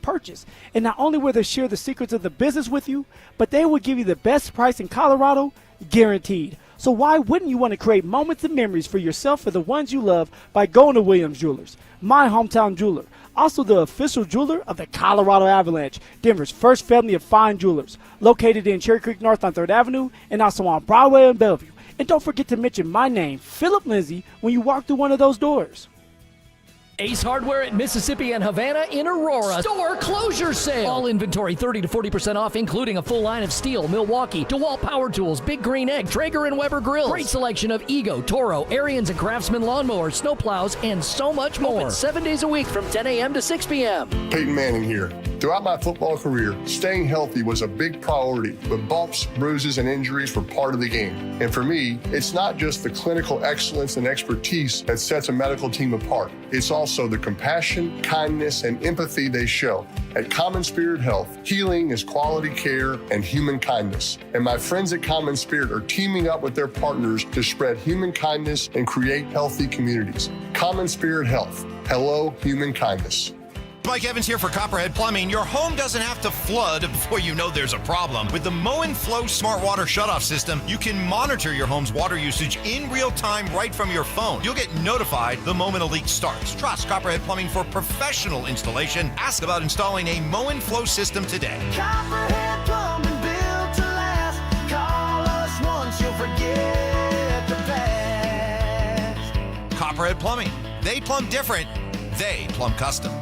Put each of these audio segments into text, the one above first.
purchase. And not only will they share the secrets of the business with you, but they will give you the best price in Colorado, guaranteed. So why wouldn't you want to create moments and memories for yourself and the ones you love by going to Williams Jewelers, my hometown jeweler, also the official jeweler of the Colorado Avalanche, Denver's first family of fine jewelers, located in Cherry Creek North on 3rd Avenue and also on Broadway and Bellevue. And don't forget to mention my name, Philip Lindsay, when you walk through one of those doors. Ace Hardware at Mississippi and Havana in Aurora. Store closure sale. All inventory 30 to 40% off, including a full line of Steel, Milwaukee, DeWalt Power Tools, Big Green Egg, Traeger and Weber grills. Great selection of Ego, Toro, Ariens and Craftsman lawnmowers, snowplows, and so much more. Open 7 days a week from 10 a.m. to 6 p.m. Peyton Manning here. Throughout my football career, staying healthy was a big priority, but bumps, bruises, and injuries were part of the game. And for me, it's not just the clinical excellence and expertise that sets a medical team apart. It's also the compassion, kindness, and empathy they show. At Common Spirit Health, healing is quality care and human kindness. And my friends at Common Spirit are teaming up with their partners to spread human kindness and create healthy communities. Common Spirit Health. Hello, human kindness. Mike Evans here for Copperhead Plumbing. Your home doesn't have to flood before you know there's a problem. With the Mow and Flow Smart Water Shutoff System, you can monitor your home's water usage in real time right from your phone. You'll get notified the moment a leak starts. Trust Copperhead Plumbing for professional installation. Ask about installing a Mow and Flow system today. Copperhead Plumbing, built to last. Call us once, you'll forget the past. Copperhead Plumbing. They plumb different. They plumb custom.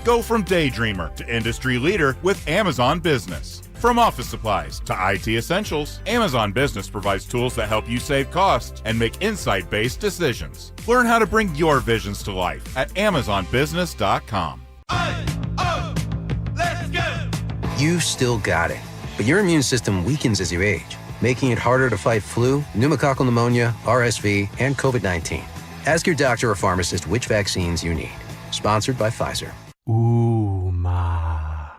Go from daydreamer to industry leader with Amazon Business. From office supplies to IT essentials, Amazon Business provides tools that help you save costs and make insight-based decisions. Learn how to bring your visions to life at AmazonBusiness.com. Let's go! You still got it, but your immune system weakens as you age, making it harder to fight flu, pneumococcal pneumonia, RSV, and COVID-19. Ask your doctor or pharmacist which vaccines you need. Sponsored by Pfizer.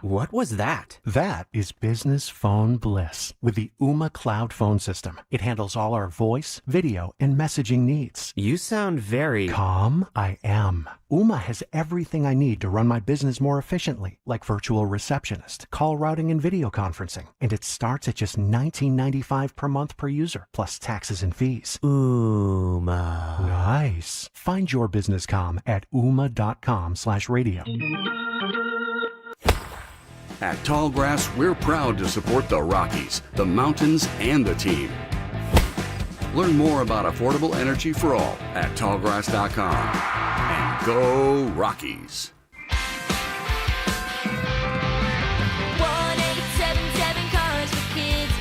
What was that? That is business phone bliss with the Ooma Cloud phone system. It handles all our voice, video, and messaging needs. You sound very... Calm? I am. Ooma has everything I need to run my business more efficiently, like virtual receptionist, call routing, and video conferencing. And it starts at just $19.95 per month per user, plus taxes and fees. Ooma. Nice. Find your business calm at ooma.com/radio. At Tallgrass, we're proud to support the Rockies, the mountains, and the team. Learn more about affordable energy for all at tallgrass.com. And go Rockies! 1-877 Cars for Kids.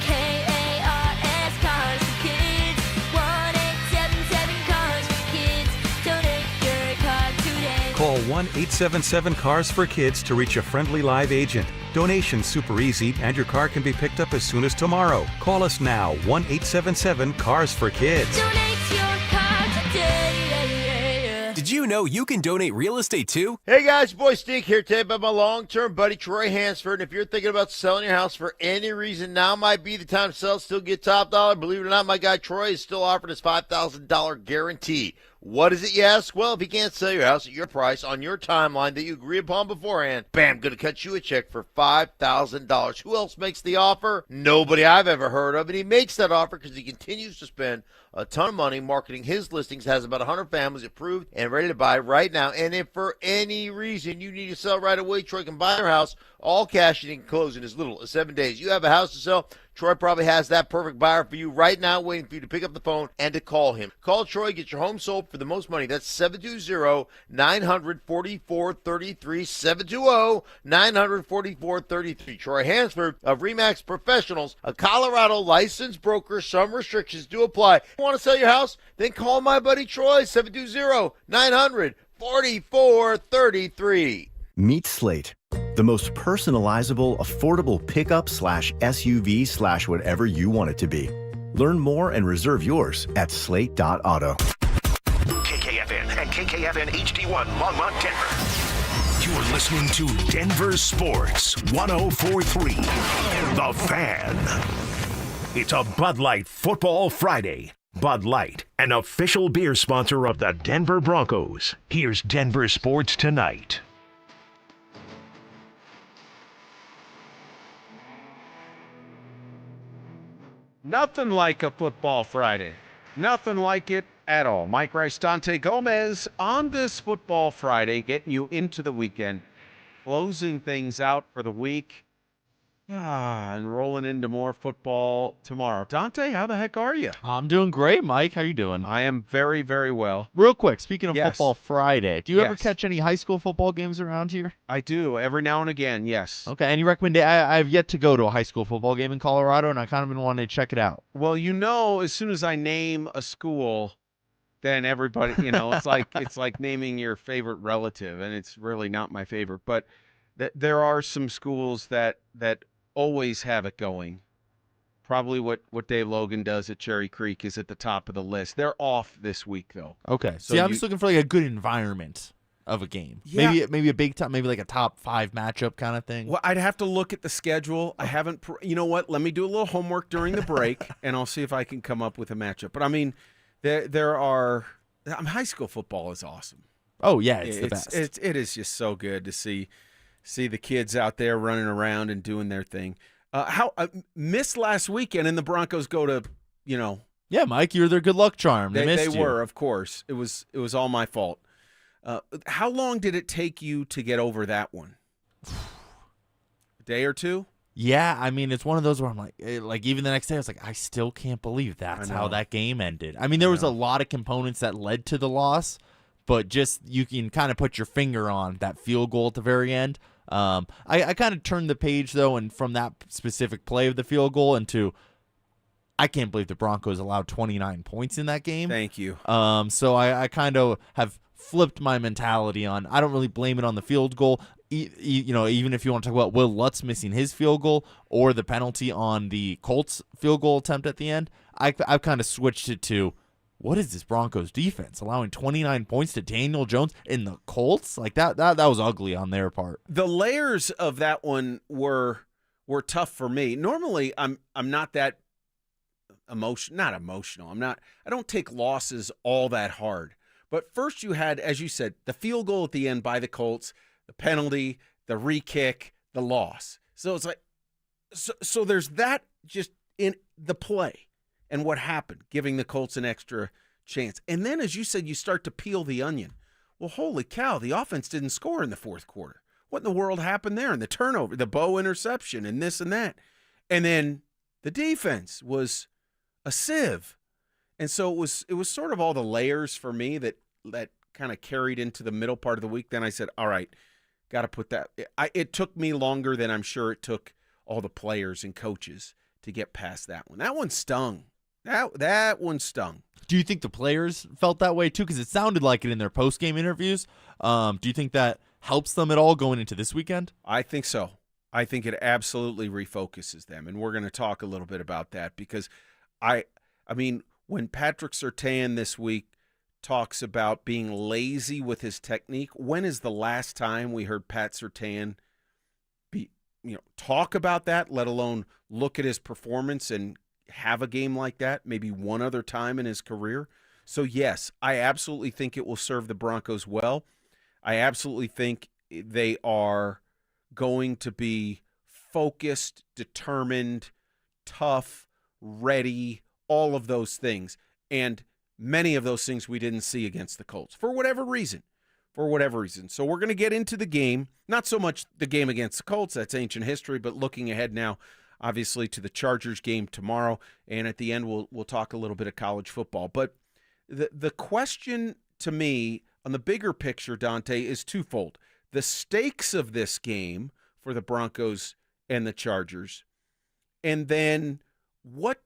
KARS Cars for Kids. 1-877 Cars for Kids. Donate your car today. Call 1-877-CARS-FOR-KIDS to reach a friendly live agent. Donation's super easy, and your car can be picked up as soon as tomorrow. Call us now, 1-877-CARS-FOR-KIDS. Donate your car today. Did you know you can donate real estate too? Hey guys, boy Steve here today about my long-term buddy Troy Hansford. And if you're thinking about selling your house for any reason, now might be the time to sell, still get top dollar. Believe it or not, my guy Troy is still offering his $5,000 guarantee. What is it, you ask? Well, if he can't sell your house at your price on your timeline that you agree upon beforehand, bam, going to cut you a check for $5,000. Who else makes the offer? Nobody I've ever heard of. And he makes that offer because he continues to spend a ton of money marketing his listings, has about 100 families approved and ready to buy right now. And if for any reason you need to sell right away, Troy can buy your house, all cash, and he can close in as little as 7 days. You have a house to sell, Troy probably has that perfect buyer for you right now, waiting for you to pick up the phone and to call him. Call Troy, get your home sold for the most money. That's 720-900-4433, 720-900-4433. Troy Hansford of RE/MAX Professionals, a Colorado licensed broker. Some restrictions do apply. You want to sell your house? Then call my buddy Troy, 720-900-4433. Meet Slate, the most personalizable, affordable pickup/SUV/whatever you want it to be. Learn more and reserve yours at slate.auto. KKFN and KKFN HD1 Longmont, Denver. You're listening to Denver Sports 104.3. The Fan. It's a Bud Light Football Friday. Bud Light, an official beer sponsor of the Denver Broncos. Here's Denver Sports Tonight. Nothing like a football Friday. Nothing like it at all. Mike Rice, Dante Gomez on this football Friday, getting you into the weekend, closing things out for the week, and rolling into more football tomorrow. Dante, how the heck are you? I'm doing great, Mike. How you doing? I am very, very well. Real quick, speaking of Yes. football Friday, do you ever Yes. catch any high school football games around here? I do, every now and again, yes. Okay, any recommendation? I've yet to go to a high school football game in Colorado, and I kind of been wanting to check it out. Well, as soon as I name a school, then everybody, it's like naming your favorite relative, and it's really not my favorite. But there are some schools that always have it going. Probably what Dave Logan does at Cherry Creek is at the top of the list. They're off this week, though. Okay, So see, I'm just looking for like a good environment of a game. Yeah. Maybe a big time, maybe like a top 5 matchup kind of thing. Well, I'd have to look at the schedule. I haven't. You know what? Let me do a little homework during the break, and I'll see if I can come up with a matchup. But I mean, there are. High school football is awesome. Oh yeah, it's the best. It is just so good to see the kids out there running around and doing their thing. How missed last weekend, and the Broncos go to, Yeah, Mike, you're their good luck charm. They missed you. were, of course. It was all my fault. How long did it take you to get over that one? A day or two? Yeah, I mean, it's one of those where I'm like even the next day, I was like, I still can't believe that's how that game ended. I mean, there was a lot of components that led to the loss, but just you can kind of put your finger on that field goal at the very end. I kind of turned the page, though, and from that specific play of the field goal into I can't believe the Broncos allowed 29 points in that game. Thank you. So I kind of have flipped my mentality on I don't really blame it on the field goal. Even if you want to talk about Will Lutz missing his field goal or the penalty on the Colts field goal attempt at the end, I've kind of switched it to what is this Broncos defense allowing 29 points to Daniel Jones in the Colts? Like that was ugly on their part. The layers of that one were tough for me. Normally, I'm not that not emotional. I don't take losses all that hard. But first you had, as you said, the field goal at the end by the Colts, the penalty, the re-kick, the loss. So it's like, so there's that just in the play and what happened, giving the Colts an extra chance. And then, as you said, you start to peel the onion. Well, holy cow, the offense didn't score in the fourth quarter. What in the world happened there? And the turnover, the Bo interception, and this and that. And then the defense was a sieve. And so it was sort of all the layers for me that kind of carried into the middle part of the week. Then I said, all right, got to put that. It took me longer than I'm sure it took all the players and coaches to get past that one. That one stung. That one stung. Do you think the players felt that way too? Because it sounded like it in their post-game interviews. Do you think that helps them at all going into this weekend? I think so. I think it absolutely refocuses them. And we're going to talk a little bit about that because I mean, when Patrick Surtain this week talks about being lazy with his technique, when is the last time we heard Pat Surtain talk about that, let alone look at his performance and have a game like that, maybe one other time in his career? So, yes, I absolutely think it will serve the Broncos well. I absolutely think they are going to be focused, determined, tough, ready, all of those things. And many of those things we didn't see against the Colts for whatever reason. So we're going to get into the game, not so much the game against the Colts, that's ancient history, but looking ahead now, obviously, to the Chargers game tomorrow. And at the end, we'll talk a little bit of college football. But the question to me on the bigger picture, Dante, is twofold. The stakes of this game for the Broncos and the Chargers, and then what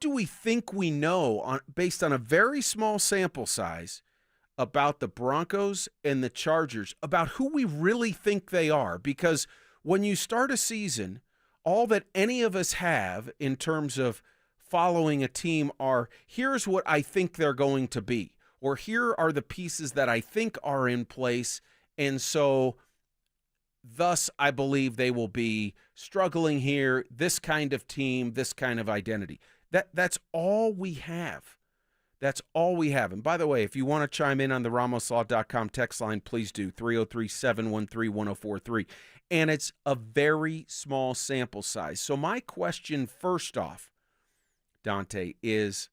do we think we know based on a very small sample size about the Broncos and the Chargers, about who we really think they are? Because when you start a season, all that any of us have in terms of following a team are, here's what I think they're going to be, or here are the pieces that I think are in place, and so thus I believe they will be struggling here, this kind of team, this kind of identity. That's all we have. That's all we have. And by the way, if you want to chime in on the RamosLaw.com text line, please do, 303-713-1043. And it's a very small sample size. So my question first off Dante, is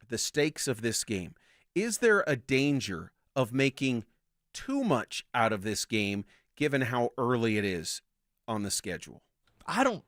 the stakes of this game. Is there a danger of making too much out of this game given how early it is on the schedule? I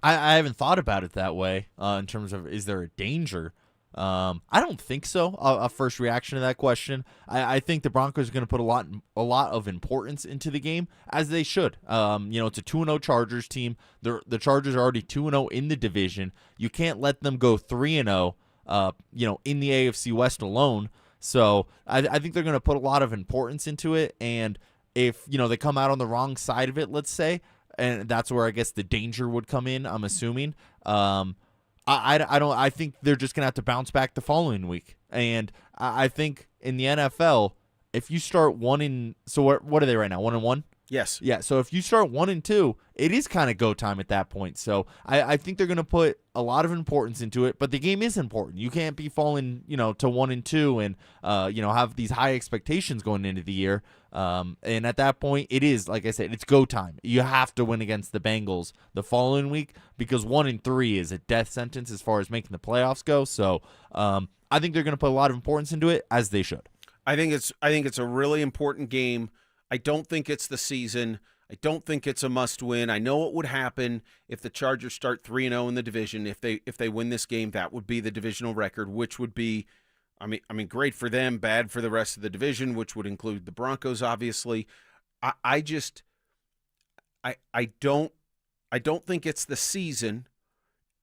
haven't thought about it that way in terms of is there a danger? I don't think so. A first reaction to that question, I think the Broncos are going to put a lot of importance into the game, as they should. It's a 2-0 Chargers team. The Chargers are already 2-0 in the division. You can't let them go 3-0. In the AFC West alone. So I think they're going to put a lot of importance into it. And if they come out on the wrong side of it, let's say, and that's where I guess the danger would come in, I'm assuming. I think they're just gonna have to bounce back the following week. And I think in the NFL, if you start what are they right now? 1-1? Yes. Yeah. So if you start 1-2, it is kind of go time at that point. So I think they're gonna put a lot of importance into it. But the game is important. You can't be falling to 1-2 and have these high expectations going into the year. And at that point, it is, like I said, it's go time. You have to win against the Bengals the following week, because 1-3 is a death sentence as far as making the playoffs go. So I think they're going to put a lot of importance into it, as they should. I think it's a really important game. I don't think it's the season. I don't think it's a must-win. I know what would happen if the Chargers start 3-0 in the division. If they win this game, that would be the divisional record, which would be, I mean, great for them, bad for the rest of the division, which would include the Broncos, obviously. I don't think it's the season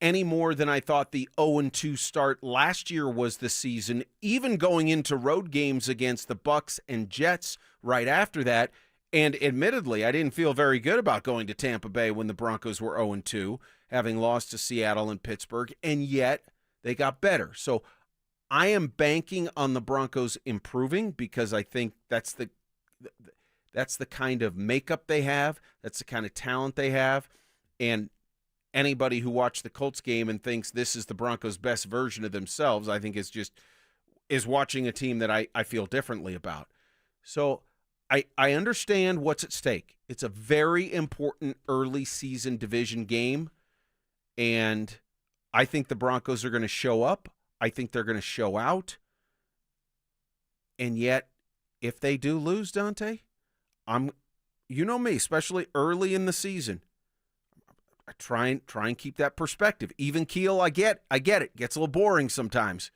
any more than I thought the 0-2 start last year was the season, even going into road games against the Bucs and Jets right after that. And admittedly, I didn't feel very good about going to Tampa Bay when the Broncos were 0-2, having lost to Seattle and Pittsburgh, and yet they got better. So I am banking on the Broncos improving, because I think that's the kind of makeup they have. That's the kind of talent they have. And anybody who watched the Colts game and thinks this is the Broncos' best version of themselves, I think is watching a team that I feel differently about. So I understand what's at stake. It's a very important early season division game, and I think the Broncos are going to show up. I think they're going to show out. And yet, if they do lose, Dante, you know me, especially early in the season, I try and keep that perspective. Even keel, I get it. Gets a little boring sometimes.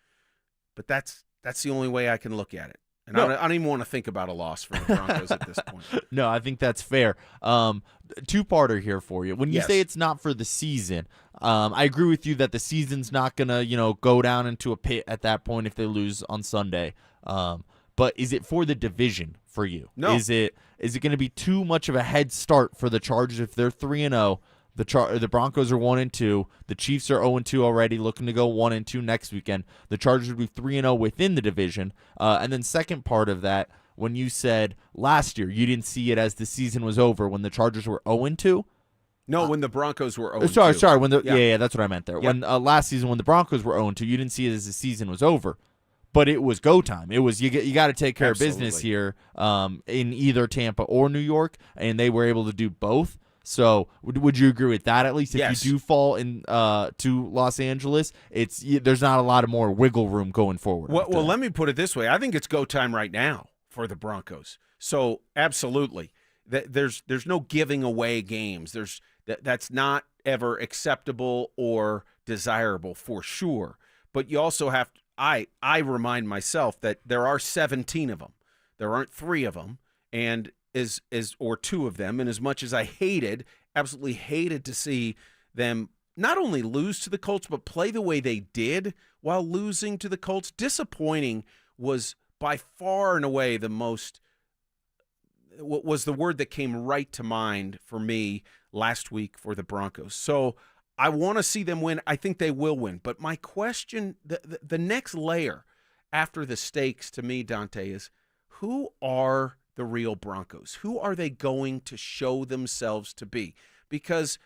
But that's the only way I can look at it. And I don't even want to think about a loss for the Broncos at this point. No, I think that's fair. Two-parter here for you. When you say it's not for the season, I agree with you that the season's not going to, go down into a pit at that point if they lose on Sunday. But is it for the division for you? No. Is it going to be too much of a head start for the Chargers if they're 3-0? The Broncos are 1-2. The Chiefs are 0-2 already, looking to go 1-2 next weekend. The Chargers would be 3-0 within the division. And then second part of that, when you said last year you didn't see it as the season was over when the Chargers were 0-2. No, when the Broncos were 0-2. Sorry. When that's what I meant there. Yeah. When last season when the Broncos were 0-2, you didn't see it as the season was over. But it was go time. It was you got to take care of business here in either Tampa or New York, and they were able to do both. So would you agree with that at least? If Yes. you do fall in to Los Angeles, there's not a lot of more wiggle room going forward. Well, let me put it this way. I think it's go time right now for the Broncos. So absolutely, there's no giving away games. That's not ever acceptable or desirable for sure. But you also have to, I remind myself that there are 17 of them. There aren't 3 of them, and or 2 of them. And as much as I absolutely hated to see them not only lose to the Colts, but play the way they did while losing to the Colts, disappointing was by far and away what was the word that came right to mind for me last week for the Broncos. So I want to see them win. I think they will win. But my question, the next layer after the stakes to me, Dante, is who are the real Broncos? Who are they going to show themselves to be? Because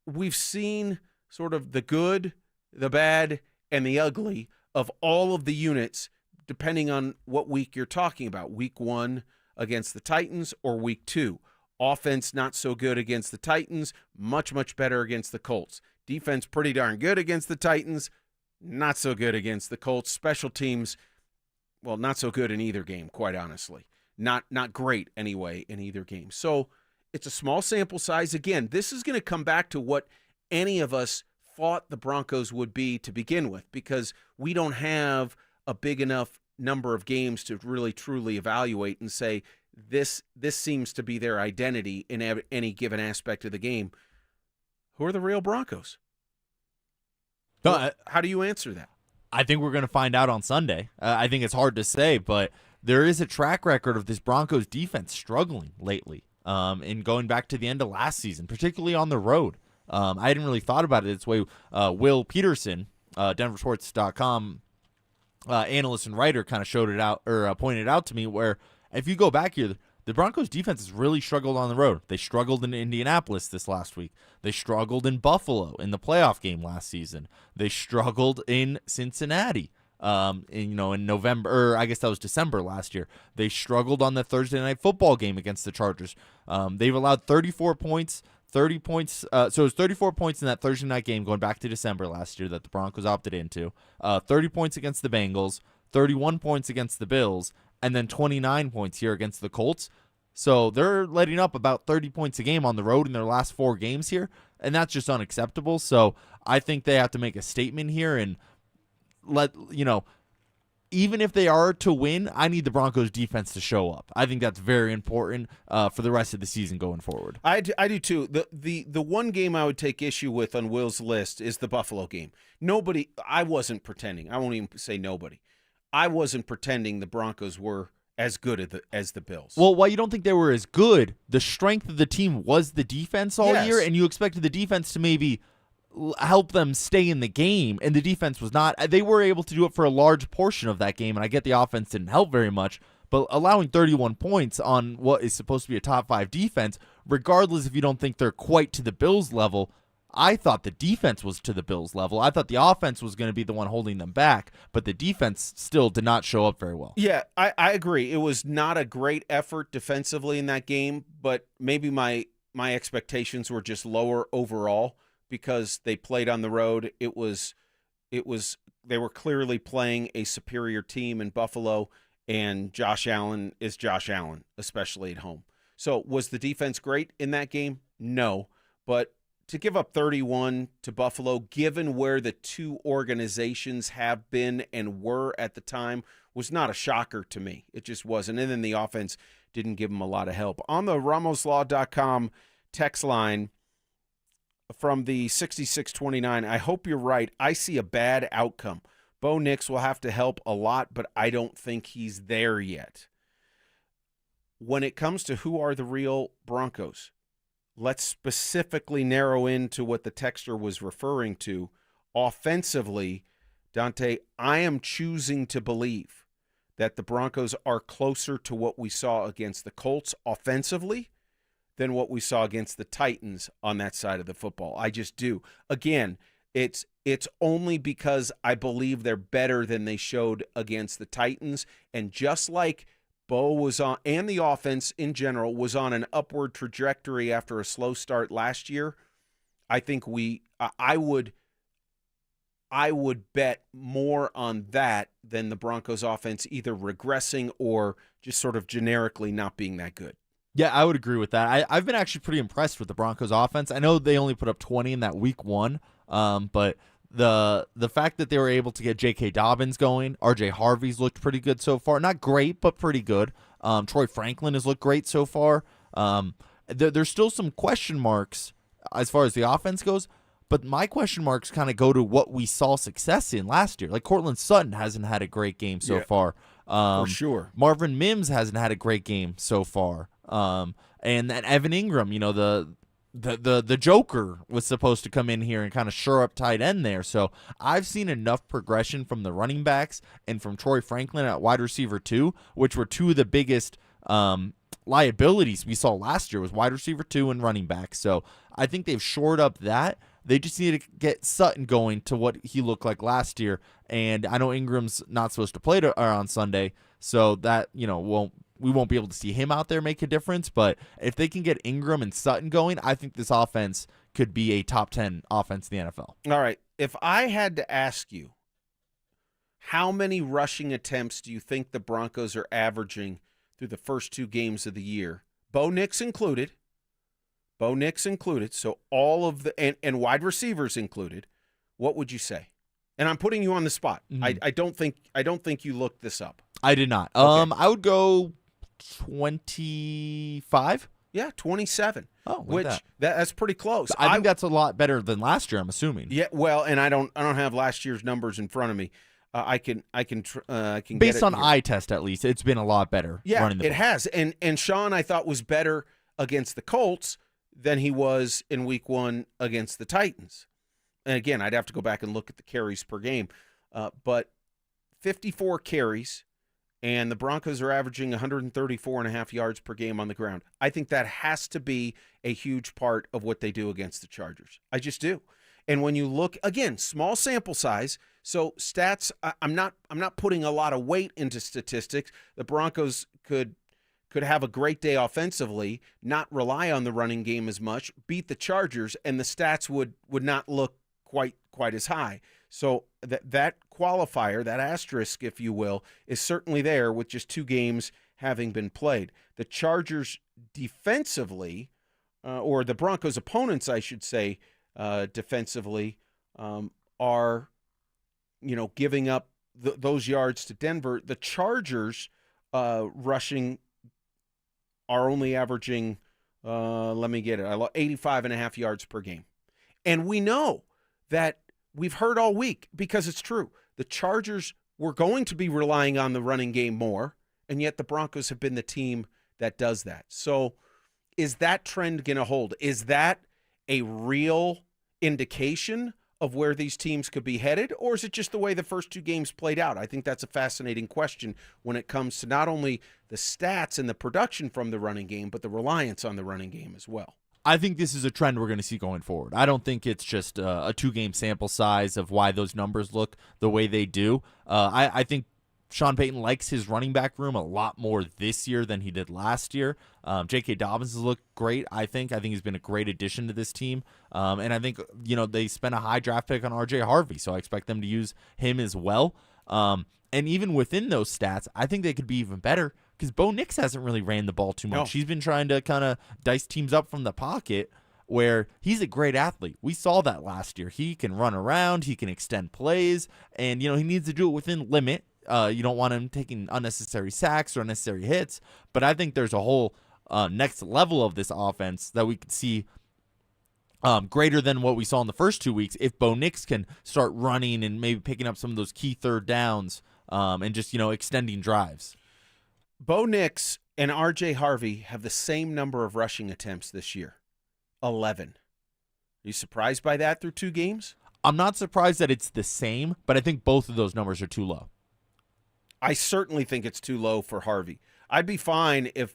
we've seen sort of the good, the bad, and the ugly of all of the units, depending on what week you're talking about. Week 1 against the Titans or week 2. Offense not so good against the Titans, much, much better against the Colts. Defense pretty darn good against the Titans, not so good against the Colts. Special teams, well, not so good in either game, quite honestly. Not great anyway in either game. So it's a small sample size. Again, this is going to come back to what any of us thought the Broncos would be to begin with, because we don't have a big enough number of games to really truly evaluate and say this seems to be their identity in any given aspect of the game. Who are the real Broncos? How do you answer that? I think we're going to find out on Sunday. I think it's hard to say, but there is a track record of this Broncos defense struggling lately, and going back to the end of last season, particularly on the road. I hadn't really thought about it this way. Will Peterson, DenverSports.com analyst and writer, kind of showed it out, or pointed it out to me, where if you go back here, the Broncos defense has really struggled on the road. They struggled in Indianapolis this last week. They struggled in Buffalo in the playoff game last season. They struggled in Cincinnati, in November, or I guess that was December last year. They struggled on the Thursday night football game against the Chargers. They've allowed 34 points, 30 points. So it was 34 points in that Thursday night game going back to December last year that the Broncos opted into. 30 points against the Bengals, 31 points against the Bills, and then 29 points here against the Colts. So they're letting up about 30 points a game on the road in their last 4 games here, and that's just unacceptable. So I think they have to make a statement here and even if they are to win, I need the Broncos defense to show up. I think that's very important for the rest of the season going forward. I do too. The one game I would take issue with on Will's list is the Buffalo game. I wasn't pretending. I won't even say nobody. I wasn't pretending the Broncos were as good as the Bills. Well, while you don't think they were as good, the strength of the team was the defense all year, and you expected the defense to maybe help them stay in the game, and the defense was not. They were able to do it for a large portion of that game, and I get the offense didn't help very much, but allowing 31 points on what is supposed to be a top 5 defense, regardless if you don't think they're quite to the Bills level, I thought the defense was to the Bills level. I thought the offense was going to be the one holding them back, but the defense still did not show up very well. Yeah, I agree. It was not a great effort defensively in that game, but maybe my expectations were just lower overall because they played on the road. They were clearly playing a superior team in Buffalo, and Josh Allen is Josh Allen, especially at home. So was the defense great in that game? No, but to give up 31 to Buffalo, given where the two organizations have been and were at the time, was not a shocker to me. It just wasn't. And then the offense didn't give them a lot of help. On the RamosLaw.com text line from the 6629, I hope you're right. I see a bad outcome. Bo Nix will have to help a lot, but I don't think he's there yet. When it comes to who are the real Broncos, let's specifically narrow into what the texter was referring to. Offensively, Dante, I am choosing to believe that the Broncos are closer to what we saw against the Colts offensively than what we saw against the Titans on that side of the football. I just do. Again, it's only because I believe they're better than they showed against the Titans. And just like Bo was on, and the offense in general was on an upward trajectory after a slow start last year, I think I would bet more on that than the Broncos offense either regressing or just sort of generically not being that good. Yeah, I would agree with that. I've been actually pretty impressed with the Broncos offense. I know they only put up 20 in that week 1, but the fact that they were able to get J.K. Dobbins going, R.J. Harvey's looked pretty good so far. Not great, but pretty good. Troy Franklin has looked great so far. There's still some question marks as far as the offense goes, but my question marks kind of go to what we saw success in last year. Like Cortland Sutton hasn't had a great game so far. For sure. Marvin Mims hasn't had a great game so far. And then Evan Ingram, the Joker was supposed to come in here and kind of shore up tight end there. So I've seen enough progression from the running backs and from Troy Franklin at wide receiver 2, which were two of the biggest liabilities we saw last year was wide receiver 2 and running back. So I think they've shored up that. They just need to get Sutton going to what he looked like last year. And I know Ingram's not supposed to play on Sunday, so that, we won't be able to see him out there make a difference. But if they can get Ingram and Sutton going, I think this offense could be a top 10 offense in the NFL. All right. If I had to ask you How many rushing attempts do you think the Broncos are averaging through the first 2 games of the year? Bo Nix included. So all of the and wide receivers included. What would you say? And I'm putting you on the spot. Mhm. I don't think you looked this up. I did not. Okay. I would go 25. Yeah, 27. Oh, look which at that's pretty close. I think that's a lot better than last year, I'm assuming. Yeah, well, and I don't have last year's numbers in front of me. I can Based get it on here. eye test, at least, it's been a lot better. Yeah, running the it ball. has. And Sean, I thought, was better against the Colts than he was in week 1 against the Titans. And again, I'd have to go back and look at the carries per game. But 54 carries, and the Broncos are averaging 134.5 yards per game on the ground. I think that has to be a huge part of what they do against the Chargers. I just do. And when you look, again, small sample size, so stats, I'm not putting a lot of weight into statistics. The Broncos could have a great day offensively, not rely on the running game as much, beat the Chargers, and the stats would not look quite as high. So that qualifier, that asterisk, if you will, is certainly there with just 2 games having been played. The Chargers defensively, or the Broncos' opponents, I should say, defensively, are giving up those yards to Denver. The Chargers rushing are only averaging, 85.5 yards per game. And we know that we've heard all week, because it's true, the Chargers were going to be relying on the running game more, and yet the Broncos have been the team that does that. So is that trend going to hold? Is that a real indication of where these teams could be headed, or is it just the way the first 2 games played out? I think that's a fascinating question when it comes to not only the stats and the production from the running game, but the reliance on the running game as well. I think this is a trend we're going to see going forward. I don't think it's just a 2-game sample size of why those numbers look the way they do. I think Sean Payton likes his running back room a lot more this year than he did last year. J.K. Dobbins has looked great, I think. I think he's been a great addition to this team. And I think, they spent a high draft pick on R.J. Harvey, so I expect them to use him as well. And even within those stats, I think they could be even better because Bo Nix hasn't really ran the ball too much. No. He's been trying to kind of dice teams up from the pocket, where he's a great athlete. We saw that last year. He can run around, he can extend plays, and, he needs to do it within limit. You don't want him taking unnecessary sacks or unnecessary hits, but I think there's a whole next level of this offense that we could see greater than what we saw in the first 2 weeks if Bo Nix can start running and maybe picking up some of those key third downs and just, extending drives. Bo Nix and R.J. Harvey have the same number of rushing attempts this year, 11. Are you surprised by that through 2 games? I'm not surprised that it's the same, but I think both of those numbers are too low. I certainly think it's too low for Harvey. I'd be fine if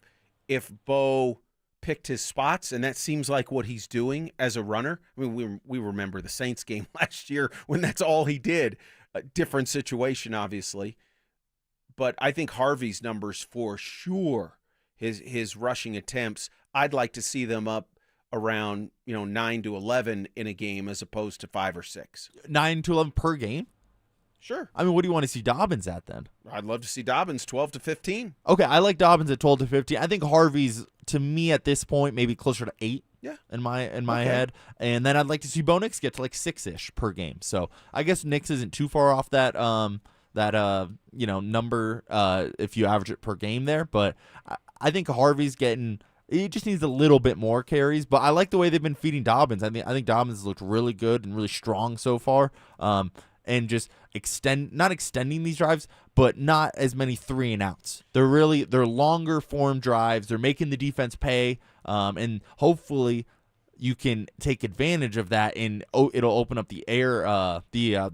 Bo picked his spots, and that seems like what he's doing as a runner. I mean, we remember the Saints game last year when that's all he did. A different situation, obviously. But I think Harvey's numbers for sure, his rushing attempts, I'd like to see them up around 9 to 11 in a game as opposed to 5 or 6. 9 to 11 per game? Sure. I mean, what do you want to see Dobbins at then? I'd love to see Dobbins 12 to 15. Okay, I like Dobbins at 12 to 15. I think Harvey's, to me at this point, maybe closer to 8. Yeah. In my head. And then I'd like to see Bo Nix get to like 6-ish per game. So I guess Nix isn't too far off that number if you average it per game there. But I think Harvey's getting, he just needs a little bit more carries. But I like the way they've been feeding Dobbins. I think Dobbins has looked really good and really strong so far. And just not extending these drives, but not as many 3 and outs. They're longer form drives. They're making the defense pay, and hopefully you can take advantage of that, and it'll open up the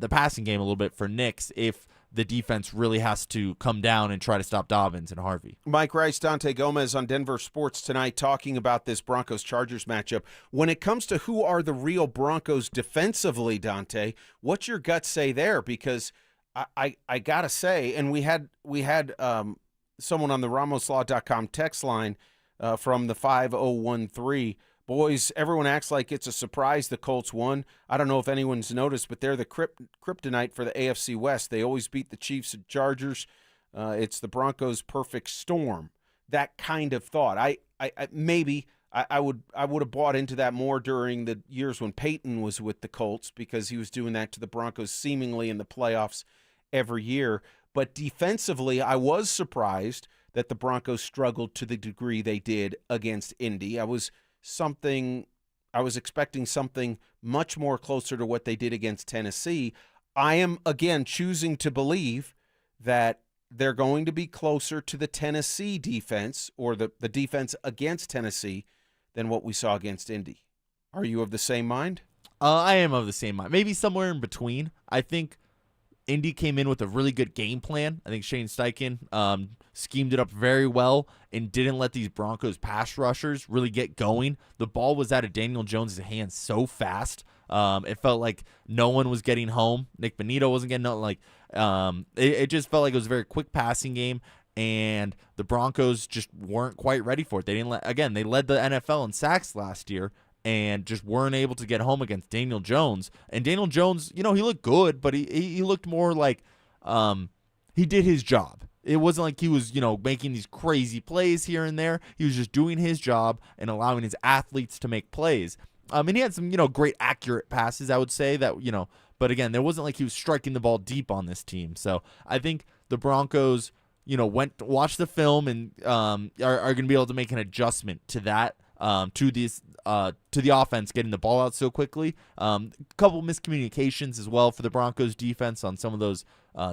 passing game a little bit for Nix if the defense really has to come down and try to stop Dobbins and Harvey. Mike Rice, Dante Gomez on Denver Sports tonight talking about this Broncos-Chargers matchup. When it comes to who are the real Broncos defensively, Dante, what's your gut say there? Because I got to say, and we had someone on the RamosLaw.com text line from the 5013 Boys, everyone acts like it's a surprise the Colts won. I don't know if anyone's noticed, but they're the kryptonite for the AFC West. They always beat the Chiefs and Chargers. It's the Broncos' perfect storm. That kind of thought. I would have bought into that more during the years when Payton was with the Colts, because he was doing that to the Broncos seemingly in the playoffs every year. But defensively, I was surprised that the Broncos struggled to the degree they did against Indy. I was expecting something much more closer to what they did against Tennessee. I am, again, choosing to believe that they're going to be closer to the Tennessee defense, or the defense against Tennessee, than what we saw against Indy. Are you of the same mind? I am of the same mind. Maybe somewhere in between. I think Indy came in with a really good game plan. I think Shane Steichen schemed it up very well and didn't let these Broncos pass rushers really get going. The ball was out of Daniel Jones' hands so fast. It felt like no one was getting home. Nick Bonito wasn't getting nothing. It just felt like it was a very quick passing game, and the Broncos just weren't quite ready for it. They led the NFL in sacks last year and just weren't able to get home against Daniel Jones. And Daniel Jones, he looked good, but he looked more like he did his job. It wasn't like he was, making these crazy plays here and there. He was just doing his job and allowing his athletes to make plays. And he had some, great accurate passes, I would say, that, but again, there wasn't like he was striking the ball deep on this team. So I think the Broncos, watch the film and are going to be able to make an adjustment to that, to the offense getting the ball out so quickly. A couple miscommunications as well for the Broncos defense on some of those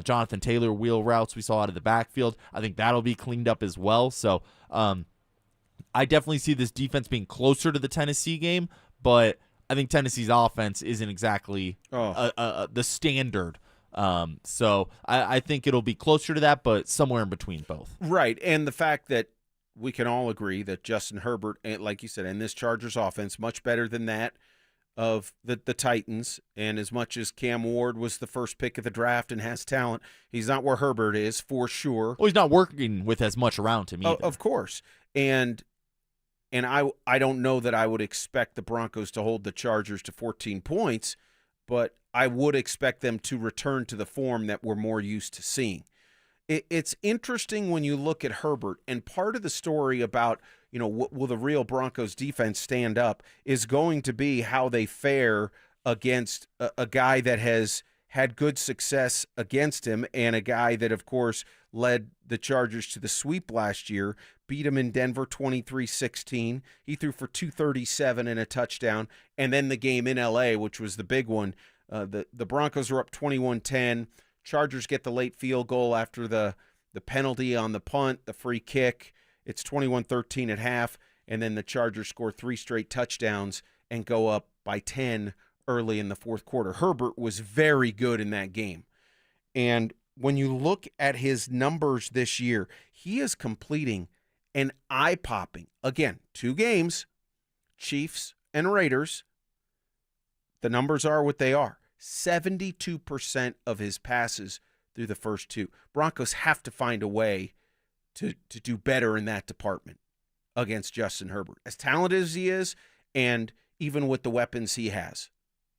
Jonathan Taylor wheel routes we saw out of the backfield. I think that'll be cleaned up as well. So I definitely see this defense being closer to the Tennessee game, but I think Tennessee's offense isn't exactly the standard. So I think it'll be closer to that, but somewhere in between both. Right, and the fact that we can all agree that Justin Herbert, like you said, and this Chargers offense, much better than that of the Titans. And as much as Cam Ward was the first pick of the draft and has talent, he's not where Herbert is, for sure. Well, he's not working with as much around him either. Of course. And I don't know that I would expect the Broncos to hold the Chargers to 14 points, but I would expect them to return to the form that we're more used to seeing. It's interesting when you look at Herbert, and part of the story about, will the real Broncos defense stand up is going to be how they fare against a guy that has had good success against him, and a guy that, of course, led the Chargers to the sweep last year, beat him in Denver 23-16. He threw for 237 and a touchdown. And then the game in L.A., which was the big one, the Broncos were up 21-10. Chargers get the late field goal after the penalty on the punt, the free kick. It's 21-13 at half, and then the Chargers score 3 straight touchdowns and go up by 10 early in the fourth quarter. Herbert was very good in that game. And when you look at his numbers this year, he is completing an eye-popping, again, 2 games, Chiefs and Raiders. The numbers are what they are. 72% of his passes through the first 2. Broncos have to find a way to do better in that department against Justin Herbert. As talented as he is, and even with the weapons he has,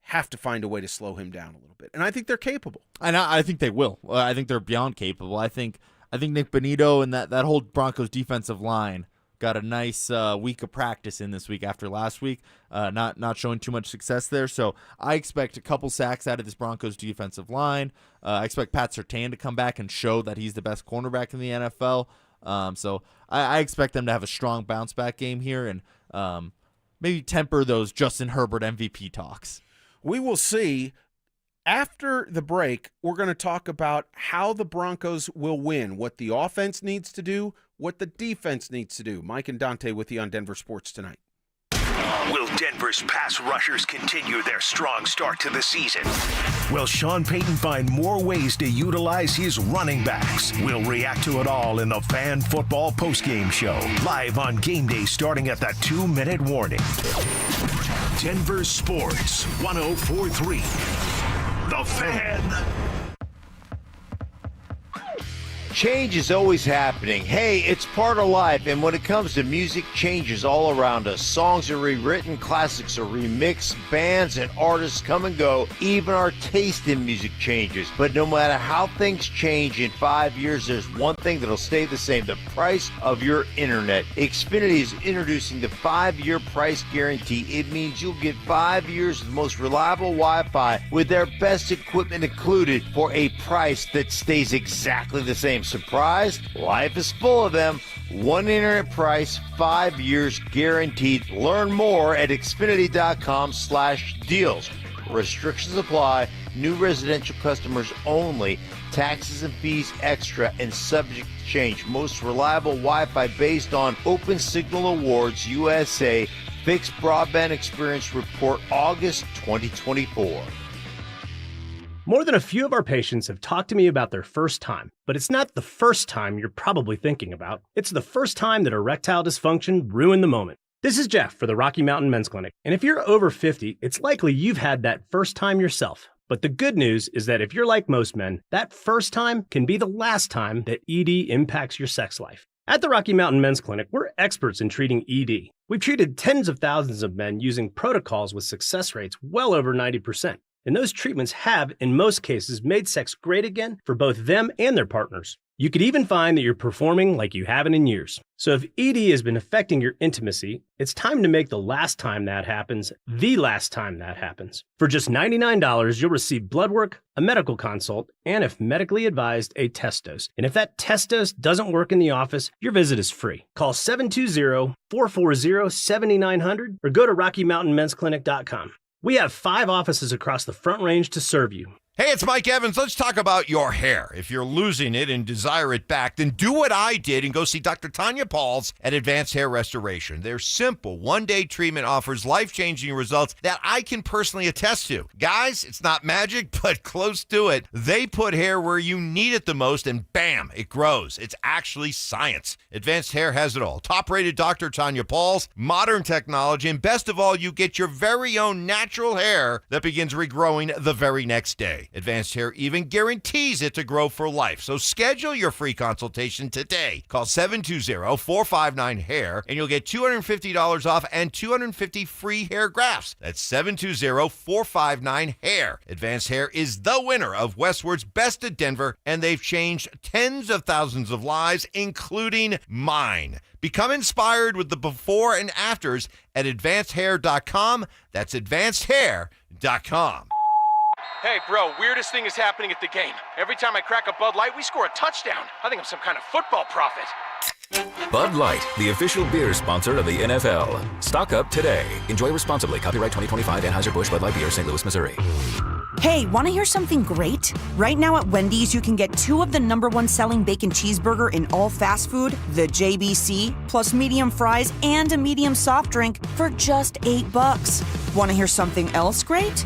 have to find a way to slow him down a little bit. And I think they're capable. And I think they will. I think they're beyond capable. I think Nick Bonito and that whole Broncos defensive line got a nice week of practice in this week after last week, not showing too much success there. So I expect a couple sacks out of this Broncos defensive line. I expect Pat Surtain to come back and show that he's the best cornerback in the NFL. So I expect them to have a strong bounce-back game here and maybe temper those Justin Herbert MVP talks. We will see. After the break, we're going to talk about how the Broncos will win, what the offense needs to do, what the defense needs to do. Mike and Dante with you on Denver Sports Tonight. Will Denver's pass rushers continue their strong start to the season? Will Sean Payton find more ways to utilize his running backs? We'll react to it all in the Fan Football Postgame Show, live on game day starting at the 2-minute warning. Denver Sports 104.3. The Fan. Change is always happening. Hey, it's part of life, and when it comes to music, change is all around us. Songs are rewritten, classics are remixed, bands and artists come and go. Even our taste in music changes. But no matter how things change in 5 years, there's one thing that'll stay the same: the price of your internet. Xfinity is introducing the 5-year price guarantee. It means you'll get 5 years of the most reliable Wi-Fi with their best equipment included for a price that stays exactly the same. Surprised? Life is full of them. One internet price, 5 years guaranteed. Learn more at Xfinity.com/deals. Restrictions apply. New residential customers only. Taxes and fees extra and subject to change. Most reliable Wi-Fi based on Open Signal Awards USA. Fixed Broadband Experience Report, August 2024. More than a few of our patients have talked to me about their first time, but it's not the first time you're probably thinking about. It's the first time that erectile dysfunction ruined the moment. This is Jeff for the Rocky Mountain Men's Clinic, and if you're over 50, it's likely you've had that first time yourself. But the good news is that if you're like most men, that first time can be the last time that ED impacts your sex life. At the Rocky Mountain Men's Clinic, we're experts in treating ED. We've treated tens of thousands of men using protocols with success rates well over 90%. And those treatments have, in most cases, made sex great again for both them and their partners. You could even find that you're performing like you haven't in years. So if ED has been affecting your intimacy, it's time to make the last time that happens the last time that happens. For just $99, you'll receive blood work, a medical consult, and if medically advised, a test dose. And if that test dose doesn't work in the office, your visit is free. Call 720-440-7900 or go to RockyMountainMen'sClinic.com. We have 5 offices across the Front Range to serve you. Hey, it's Mike Evans. Let's talk about your hair. If you're losing it and desire it back, then do what I did and go see Dr. Tanya Pauls at Advanced Hair Restoration. Their simple one-day treatment offers life-changing results that I can personally attest to. Guys, it's not magic, but close to it. They put hair where you need it the most, and bam, it grows. It's actually science. Advanced Hair has it all. Top-rated Dr. Tanya Pauls, modern technology, and best of all, you get your very own natural hair that begins regrowing the very next day. Advanced Hair even guarantees it to grow for life. So schedule your free consultation today. Call 720-459-HAIR and you'll get $250 off and 250 free hair grafts. That's 720-459-HAIR. Advanced Hair is the winner of Westward's Best of Denver, and they've changed tens of thousands of lives, including mine. Become inspired with the before and afters at advancedhair.com. That's advancedhair.com. Hey, bro, weirdest thing is happening at the game. Every time I crack a Bud Light, we score a touchdown. I think I'm some kind of football prophet. Bud Light, the official beer sponsor of the NFL. Stock up today. Enjoy responsibly. Copyright 2025 Anheuser-Busch Bud Light Beer, St. Louis, Missouri. Hey, want to hear something great? Right now at Wendy's, you can get 2 of the #1 selling bacon cheeseburger in all fast food, the JBC, plus medium fries and a medium soft drink for just $8. Want to hear something else great?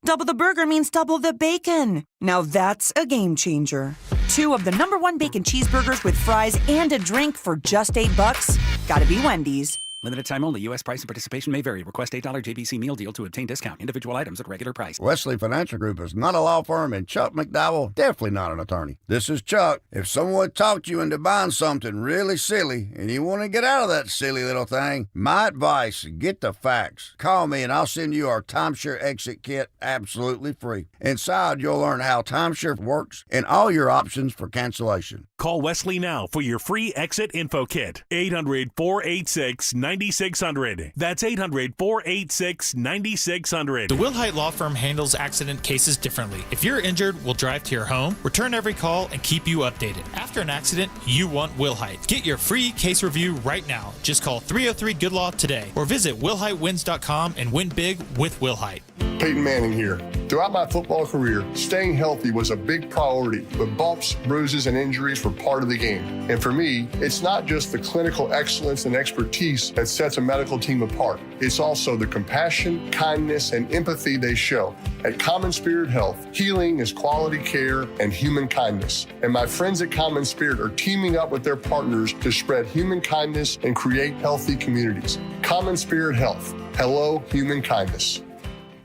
Double the burger means double the bacon. Now that's a game changer. 2 of the #1 bacon cheeseburgers with fries and a drink for just $8. Gotta be Wendy's. Limited time only. U.S. price and participation may vary. Request $8 JBC meal deal to obtain discount. Individual items at regular price. Wesley Financial Group is not a law firm, and Chuck McDowell definitely not an attorney. This is Chuck. If someone talked you into buying something really silly and you want to get out of that silly little thing, my advice, get the facts. Call me and I'll send you our timeshare exit kit absolutely free. Inside, you'll learn how timeshare works and all your options for cancellation. Call Wesley now for your free exit info kit. 800-486-9600. That's 800-486-9600. The Wilhite Law Firm handles accident cases differently. If you're injured, we'll drive to your home, return every call, and keep you updated. After an accident, you want Wilhite. Get your free case review right now. Just call 303-GOOD-LAW today or visit WilhiteWins.com and win big with Wilhite. Payton Manning here. Throughout my football career, staying healthy was a big priority, but bumps, bruises, and injuries were part of the game. And for me, it's not just the clinical excellence and expertise that sets a medical team apart. It's also the compassion, kindness, and empathy they show. At Common Spirit Health, healing is quality care and human kindness. And my friends at Common Spirit are teaming up with their partners to spread human kindness and create healthy communities. Common Spirit Health. Hello, human kindness.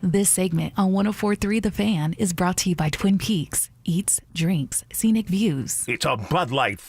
This segment on 104.3 The Fan is brought to you by Twin Peaks. Eats, drinks, scenic views. It's a Bud Light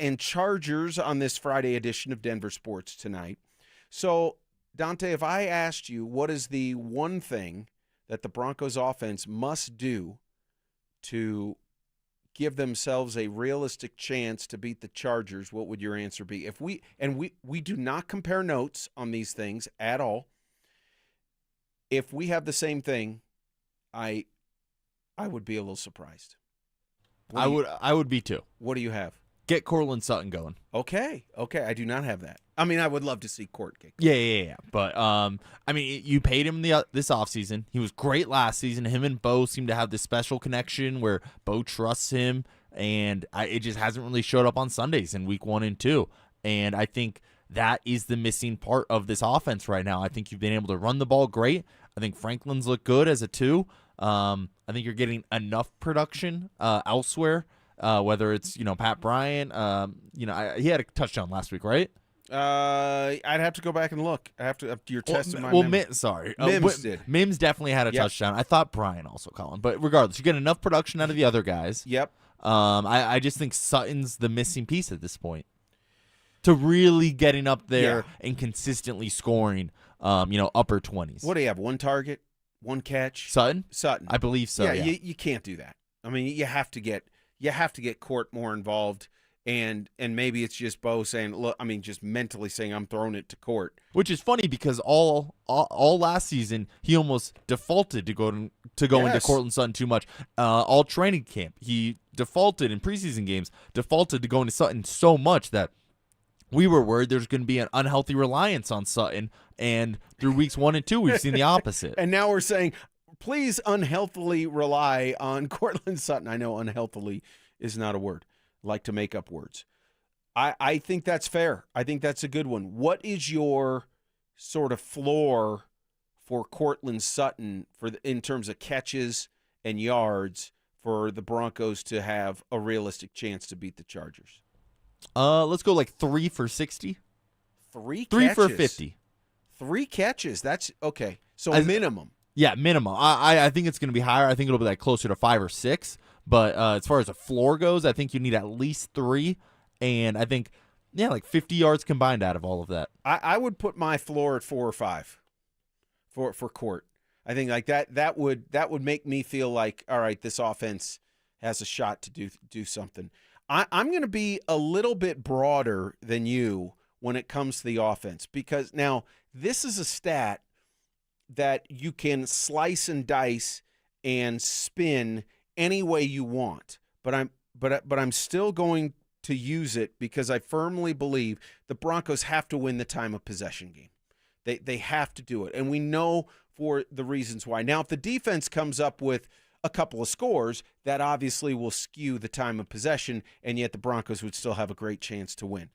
and Chargers on this Friday edition of Denver Sports Tonight. So, Dante, if I asked you what is the one thing that the Broncos offense must do to give themselves a realistic chance to beat the Chargers, what would your answer be? If we do not compare notes on these things at all. If we have the same thing, I would be a little surprised. I would be too. What do you have? Get Cortland Sutton going. Okay. I do not have that. I mean, I would love to see Court kick. Yeah. But I mean, you paid him this offseason. He was great last season. Him and Bo seem to have this special connection where Bo trusts him, and it just hasn't really showed up on Sundays in week 1 and 2. And I think that is the missing part of this offense right now. I think you've been able to run the ball great. I think Franklin's looked good as a 2. I think you're getting enough production elsewhere. Whether it's Pat Bryant, he had a touchdown last week, right? I'd have to go back and look. I have to your test of my memory. Mims did. Mims definitely had a touchdown. I thought Bryant also, Colin. But regardless, you get enough production out of the other guys. Yep. I just think Sutton's the missing piece at this point to really getting up there and consistently scoring. Upper 20s. What do you have? 1 target, 1 catch. Sutton, I believe so. Yeah. You can't do that. I mean, you have to get Court more involved, and maybe it's just Bo saying, look, I mean, just mentally saying, I'm throwing it to Court. Which is funny because all last season he almost defaulted to go into Cortland Sutton too much. All training camp he defaulted in preseason games, defaulted to going to Sutton so much that we were worried there's going to be an unhealthy reliance on Sutton, and through weeks 1 and 2 we've seen the opposite. And now we're saying, please unhealthily rely on Cortland Sutton. I know unhealthily is not a word. I like to make up words. I think that's fair. I think that's a good one. What is your sort of floor for Cortland Sutton in terms of catches and yards for the Broncos to have a realistic chance to beat the Chargers? Let's go like 3 for 60. 3 catches? 3 for 50. 3 catches. That's okay. So a minimum. Yeah, minimum. I think it's going to be higher. I think it'll be like closer to 5 or 6. But as far as a floor goes, I think you need at least 3. And I think, like 50 yards combined out of all of that. I would put my floor at 4 or 5 for Court. I think like that would make me feel like, all right, this offense has a shot to do something. I'm going to be a little bit broader than you when it comes to the offense, because now this is a stat that you can slice and dice and spin any way you want, but I'm still going to use it because I firmly believe the Broncos have to win the time of possession game. They have to do it, and we know for the reasons why. Now, if the defense comes up with a couple of scores, that obviously will skew the time of possession, and yet the Broncos would still have a great chance to win.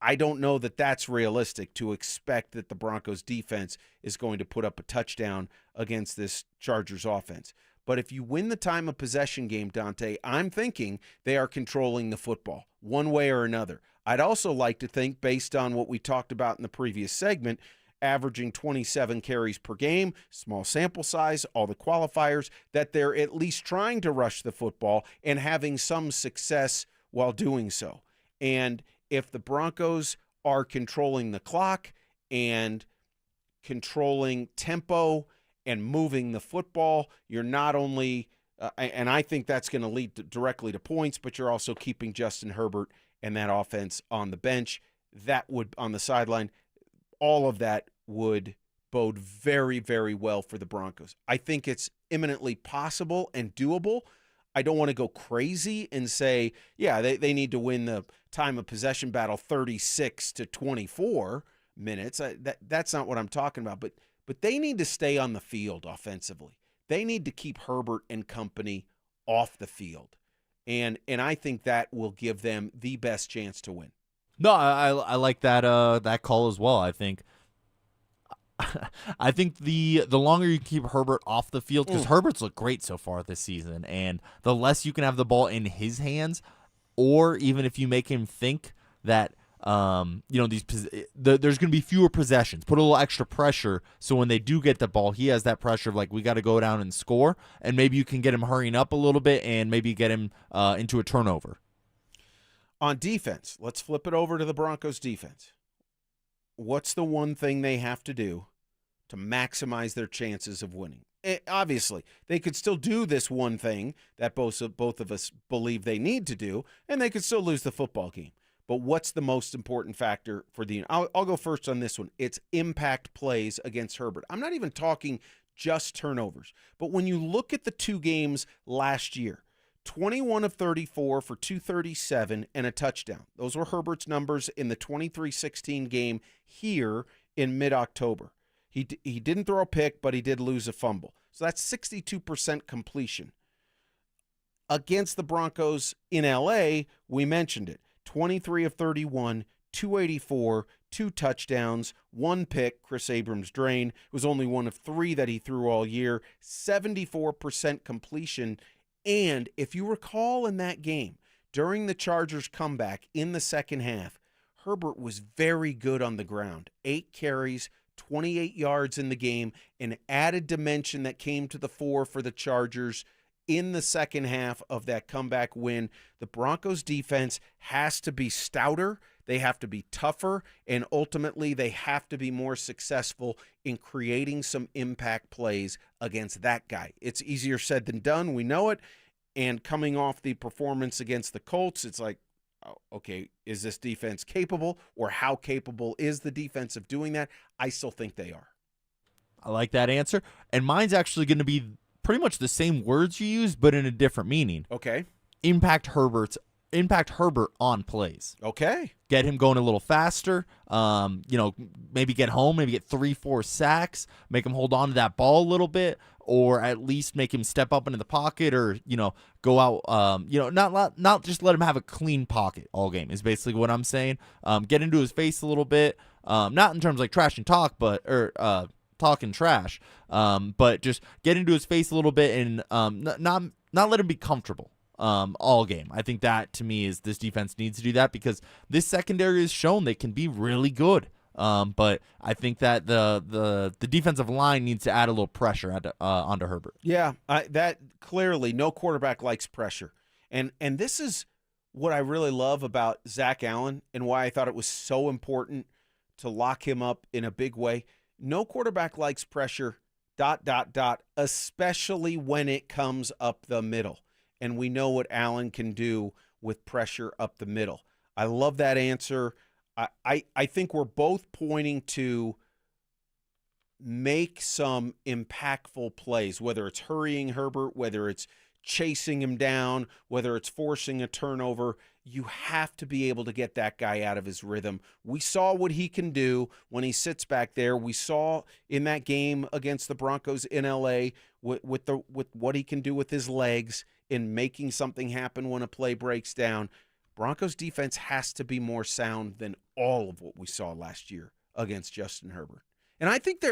I don't know that that's realistic to expect that the Broncos defense is going to put up a touchdown against this Chargers offense. But if you win the time of possession game, Dante, I'm thinking they are controlling the football one way or another. I'd also like to think, based on what we talked about in the previous segment, averaging 27 carries per game, small sample size, all the qualifiers, that they're at least trying to rush the football and having some success while doing so. And if the Broncos are controlling the clock and controlling tempo and moving the football. You're not only and I think that's going to lead directly to points, but you're also keeping Justin Herbert and that offense on the bench. That would, on the sideline, all of that would bode very, very well for the Broncos. I think it's imminently possible and doable. I don't want to go crazy and say, yeah, they need to win the time of possession battle 36 to 24 minutes. That's not what I'm talking about. But they need to stay on the field offensively. They need to keep Herbert and company off the field. And I think that will give them the best chance to win. No, I like that call as well. I think the longer you keep Herbert off the field, because Herbert's looked great so far this season, and the less you can have the ball in his hands, or even if you make him think that there's going to be fewer possessions, put a little extra pressure, so when they do get the ball, he has that pressure of like, we got to go down and score, and maybe you can get him hurrying up a little bit and maybe get him into a turnover. On defense, let's flip it over to the Broncos defense. What's the one thing they have to do to maximize their chances of winning? Obviously, they could still do this one thing that both of us believe they need to do, and they could still lose the football game. But what's the most important factor for the – I'll go first on this one. It's impact plays against Herbert. I'm not even talking just turnovers. But when you look at the two games last year, 21 of 34 for 237 and a touchdown. Those were Herbert's numbers in the 23-16 game here in mid-October. He didn't throw a pick, but he did lose a fumble. So that's 62% completion. Against the Broncos in L.A., we mentioned it. 23 of 31, 284, 2 touchdowns, 1 pick, Chris Abrams drain. It was only 1 of 3 that he threw all year. 74% completion. And if you recall in that game, during the Chargers' comeback in the second half, Herbert was very good on the ground. 8 carries, 28 yards in the game, an added dimension that came to the fore for the Chargers in the second half of that comeback win. The Broncos defense has to be stouter, they have to be tougher, and ultimately they have to be more successful in creating some impact plays against that guy. It's easier said than done, we know it, and coming off the performance against the Colts, it's like, oh, okay, is this defense capable, or how capable is the defense of doing that? I still think they are. I like that answer, and mine's actually going to be pretty much the same words you use, but in a different meaning. Okay. Impact Herbert on plays. Okay. Get him going a little faster. Maybe get home, maybe get 3-4 sacks, make him hold on to that ball a little bit, or at least make him step up into the pocket, or go out. Not just let him have a clean pocket all game is basically what I'm saying. Get into his face a little bit. Not in terms like trash and talk, but talking trash, but just get into his face a little bit and not let him be comfortable all game. I think that, to me, is this defense needs to do that, because this secondary has shown they can be really good. But I think that the defensive line needs to add a little pressure onto Herbert. Yeah, that clearly no quarterback likes pressure. And this is what I really love about Zach Allen and why I thought it was so important to lock him up in a big way. No quarterback likes pressure, ... especially when it comes up the middle. And we know what Allen can do with pressure up the middle. I love that answer. I think we're both pointing to make some impactful plays, whether it's hurrying Herbert, whether it's chasing him down, whether it's forcing a turnover. You have to be able to get that guy out of his rhythm. We saw what he can do when he sits back there. We saw in that game against the Broncos in L.A. with what he can do with his legs in making something happen when a play breaks down. Broncos defense has to be more sound than all of what we saw last year against Justin Herbert. And I think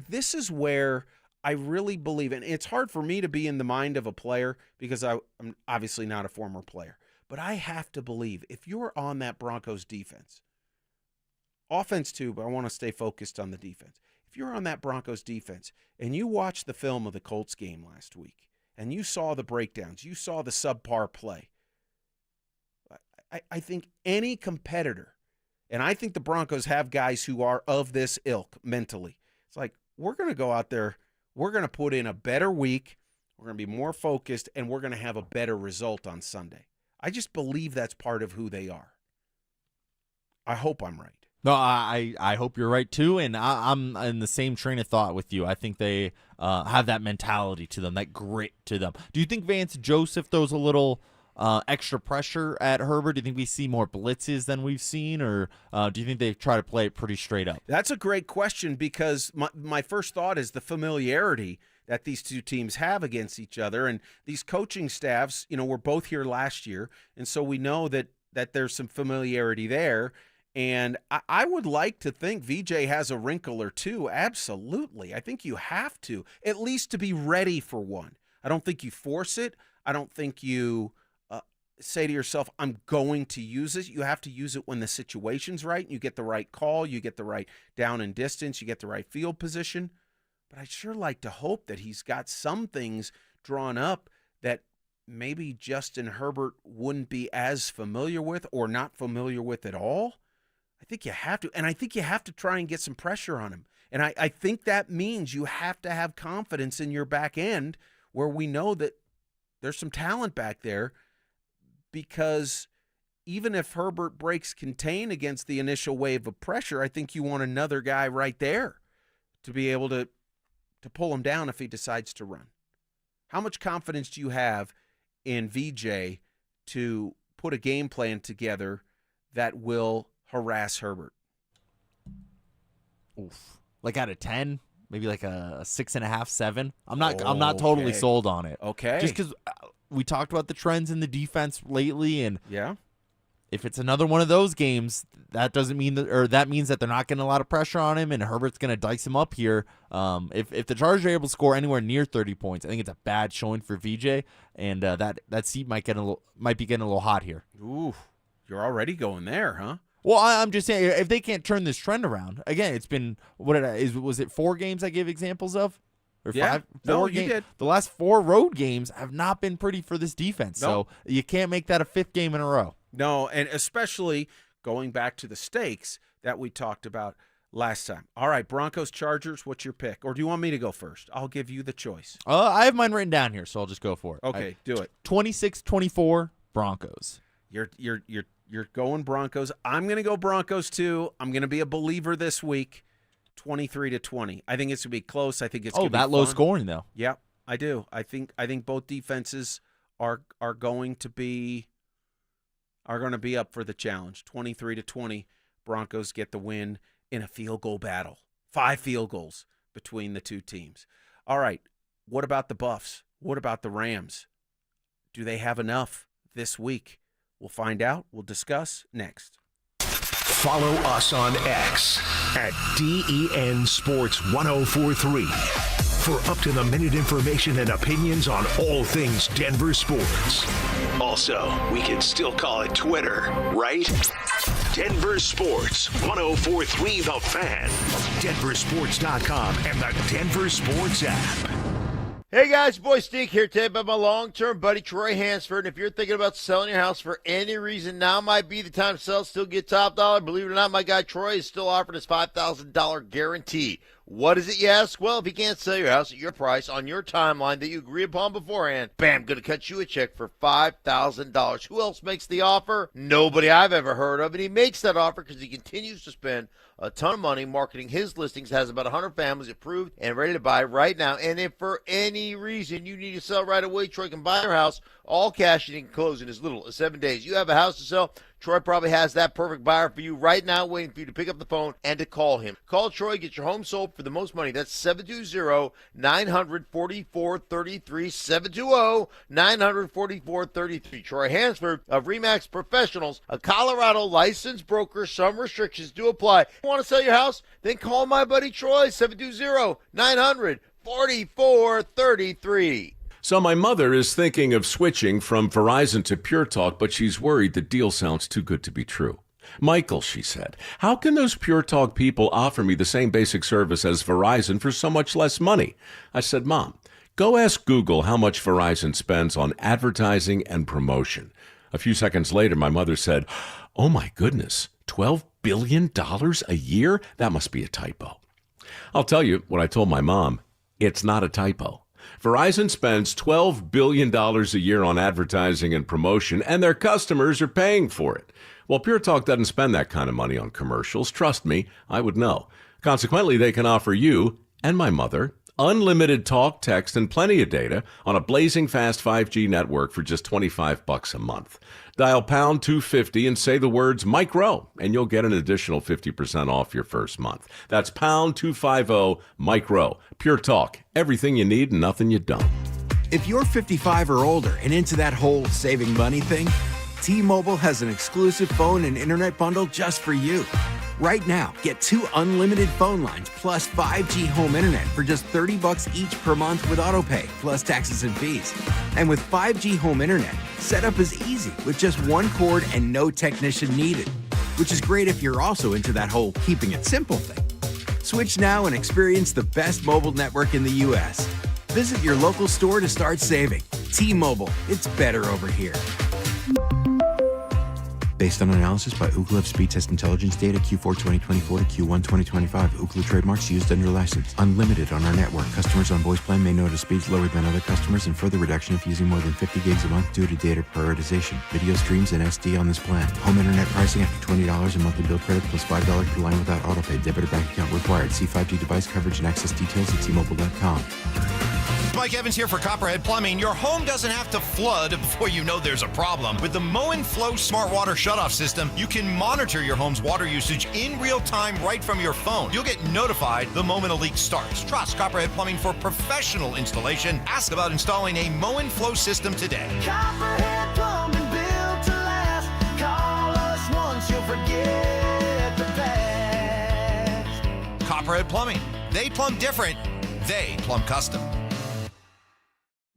this is where I really believe, and it's hard for me to be in the mind of a player because I'm obviously not a former player, but I have to believe if you're on that Broncos defense, offense too, but I want to stay focused on the defense. If you're on that Broncos defense and you watch the film of the Colts game last week and you saw the breakdowns, you saw the subpar play, I think any competitor, and I think the Broncos have guys who are of this ilk mentally. It's like, we're going to go out there we're going to put in a better week, we're going to be more focused, and we're going to have a better result on Sunday. I just believe that's part of who they are. I hope I'm right. No, I hope you're right too, and I'm in the same train of thought with you. I think they have that mentality to them, that grit to them. Do you think Vance Joseph throws a little extra pressure at Herbert? Do you think we see more blitzes than we've seen, or do you think they try to play it pretty straight up? That's a great question, because my first thought is the familiarity that these two teams have against each other, and these coaching staffs, were both here last year, and so we know that there's some familiarity there. And I would like to think VJ has a wrinkle or two. Absolutely. I think you have to, at least to be ready for one. I don't think you force it. I don't think you say to yourself, I'm going to use it. You have to use it when the situation's right. You get the right call. You get the right down and distance. You get the right field position. But I'd sure like to hope that he's got some things drawn up that maybe Justin Herbert wouldn't be as familiar with or not familiar with at all. I think you have to, and I think you have to try and get some pressure on him. And I think that means you have to have confidence in your back end, where we know that there's some talent back there, because even if Herbert breaks contain against the initial wave of pressure, I think you want another guy right there to be able to pull him down if he decides to run. How much confidence do you have in VJ to put a game plan together that will harass Herbert? Oof. Like out of 10, maybe like a 6.5, 7. I'm not totally sold on it. Okay. Just because we talked about the trends in the defense lately, and yeah, if it's another one of those games, that doesn't mean that means that they're not getting a lot of pressure on him, and Herbert's going to dice him up here. If the Chargers are able to score anywhere near 30 points, I think it's a bad showing for VJ, and that seat might be getting a little hot here. Ooh, you're already going there, huh? Well, I'm just saying, if they can't turn this trend around, again, it's been, was it 4 games I gave examples of? Or yeah. 5? No, 4 you did. The last 4 road games have not been pretty for this defense, so you can't make that a 5th game in a row. No, and especially going back to the stakes that we talked about last time. All right, Broncos, Chargers, what's your pick? Or do you want me to go first? I'll give you the choice. I have mine written down here, so I'll just go for it. Okay, do it. 26-24 Broncos. You're going Broncos. I'm going to go Broncos too. I'm going to be a believer this week. 23-20. I think it's going to be close. I think it's going to be that fun. low scoring though. Yeah, I do. I think both defenses are going to be up for the challenge. 23-20. Broncos get the win in a field goal battle. 5 field goals between the two teams. All right. What about the Buffs? What about the Rams? Do they have enough this week? We'll find out. We'll discuss next. Follow us on X at DEN Sports 1043 for up-to-the-minute information and opinions on all things Denver sports. Also, we can still call it Twitter, right? Denver Sports 1043 The Fan, DenverSports.com, and the Denver Sports app. Hey guys, boy Steve here today about my long-term buddy Troy Hansford. And if you're thinking about selling your house for any reason, now might be the time to sell, still get top dollar. Believe it or not, my guy Troy is still offering his $5,000 guarantee. What is it, you ask? Well, if you can't sell your house at your price on your timeline that you agree upon beforehand, bam, going to cut you a check for $5,000. Who else makes the offer? Nobody I've ever heard of. And he makes that offer because he continues to spend a ton of money marketing his listings, has about 100 families approved and ready to buy right now. And if for any reason you need to sell right away, Troy can buy your house, all cash, and he can close in as little as 7 days. You have a house to sell, Troy probably has that perfect buyer for you right now, waiting for you to pick up the phone and to call him. Call Troy, get your home sold for the most money. That's 720-900-4433, 720-900-4433. Troy Hansford of RE/MAX Professionals, a Colorado licensed broker. Some restrictions do apply. Want to sell your house? Then call my buddy Troy, 720-900-4433. So my mother is thinking of switching from Verizon to Pure Talk, but she's worried the deal sounds too good to be true. Michael, she said, how can those Pure Talk people offer me the same basic service as Verizon for so much less money? I said, Mom, go ask Google how much Verizon spends on advertising and promotion. A few seconds later, my mother said, oh my goodness, $12 billion a year? That must be a typo. I'll tell you what I told my mom. It's not a typo. Verizon spends $12 billion a year on advertising and promotion, and their customers are paying for it. Well, Pure Talk doesn't spend that kind of money on commercials. Trust me, I would know. Consequently, they can offer you and my mother unlimited talk, text, and plenty of data on a blazing fast 5G network for just $25 a month. Dial pound 250 and say the words Mike Rowe, and you'll get an additional 50% off your first month. That's pound 250 Mike Rowe. Pure Talk, everything you need and nothing you don't. If you're 55 or older and into that whole saving money thing, T-Mobile has an exclusive phone and internet bundle just for you. Right now, get 2 unlimited phone lines plus 5G home internet for just $30 each per month with autopay, plus taxes and fees. And with 5G home internet, setup is easy with just one cord and no technician needed, which is great if you're also into that whole keeping it simple thing. Switch now and experience the best mobile network in the U.S. Visit your local store to start saving. T-Mobile, it's better over here. Based on analysis by Ookla of speed test intelligence data Q4 2024 to Q1 2025. Ookla trademarks used under license. Unlimited on our network. Customers on voice plan may notice speeds lower than other customers and further reduction if using more than 50 gigs a month due to data prioritization. Video streams and SD on this plan. Home internet pricing after $20 a monthly bill credit plus $5 per line without autopay. Debit or bank account required. See 5G device coverage and access details at T-Mobile.com. Mike Evans here for Copperhead Plumbing. Your home doesn't have to flood before you know there's a problem. With the Mow and Flow Smart Water Shutoff System, you can monitor your home's water usage in real time right from your phone. You'll get notified the moment a leak starts. Trust Copperhead Plumbing for professional installation. Ask about installing a Mow and Flow system today. Copperhead Plumbing, built to last. Call us once, you'll forget the past. Copperhead Plumbing. They plumb different. They plumb custom.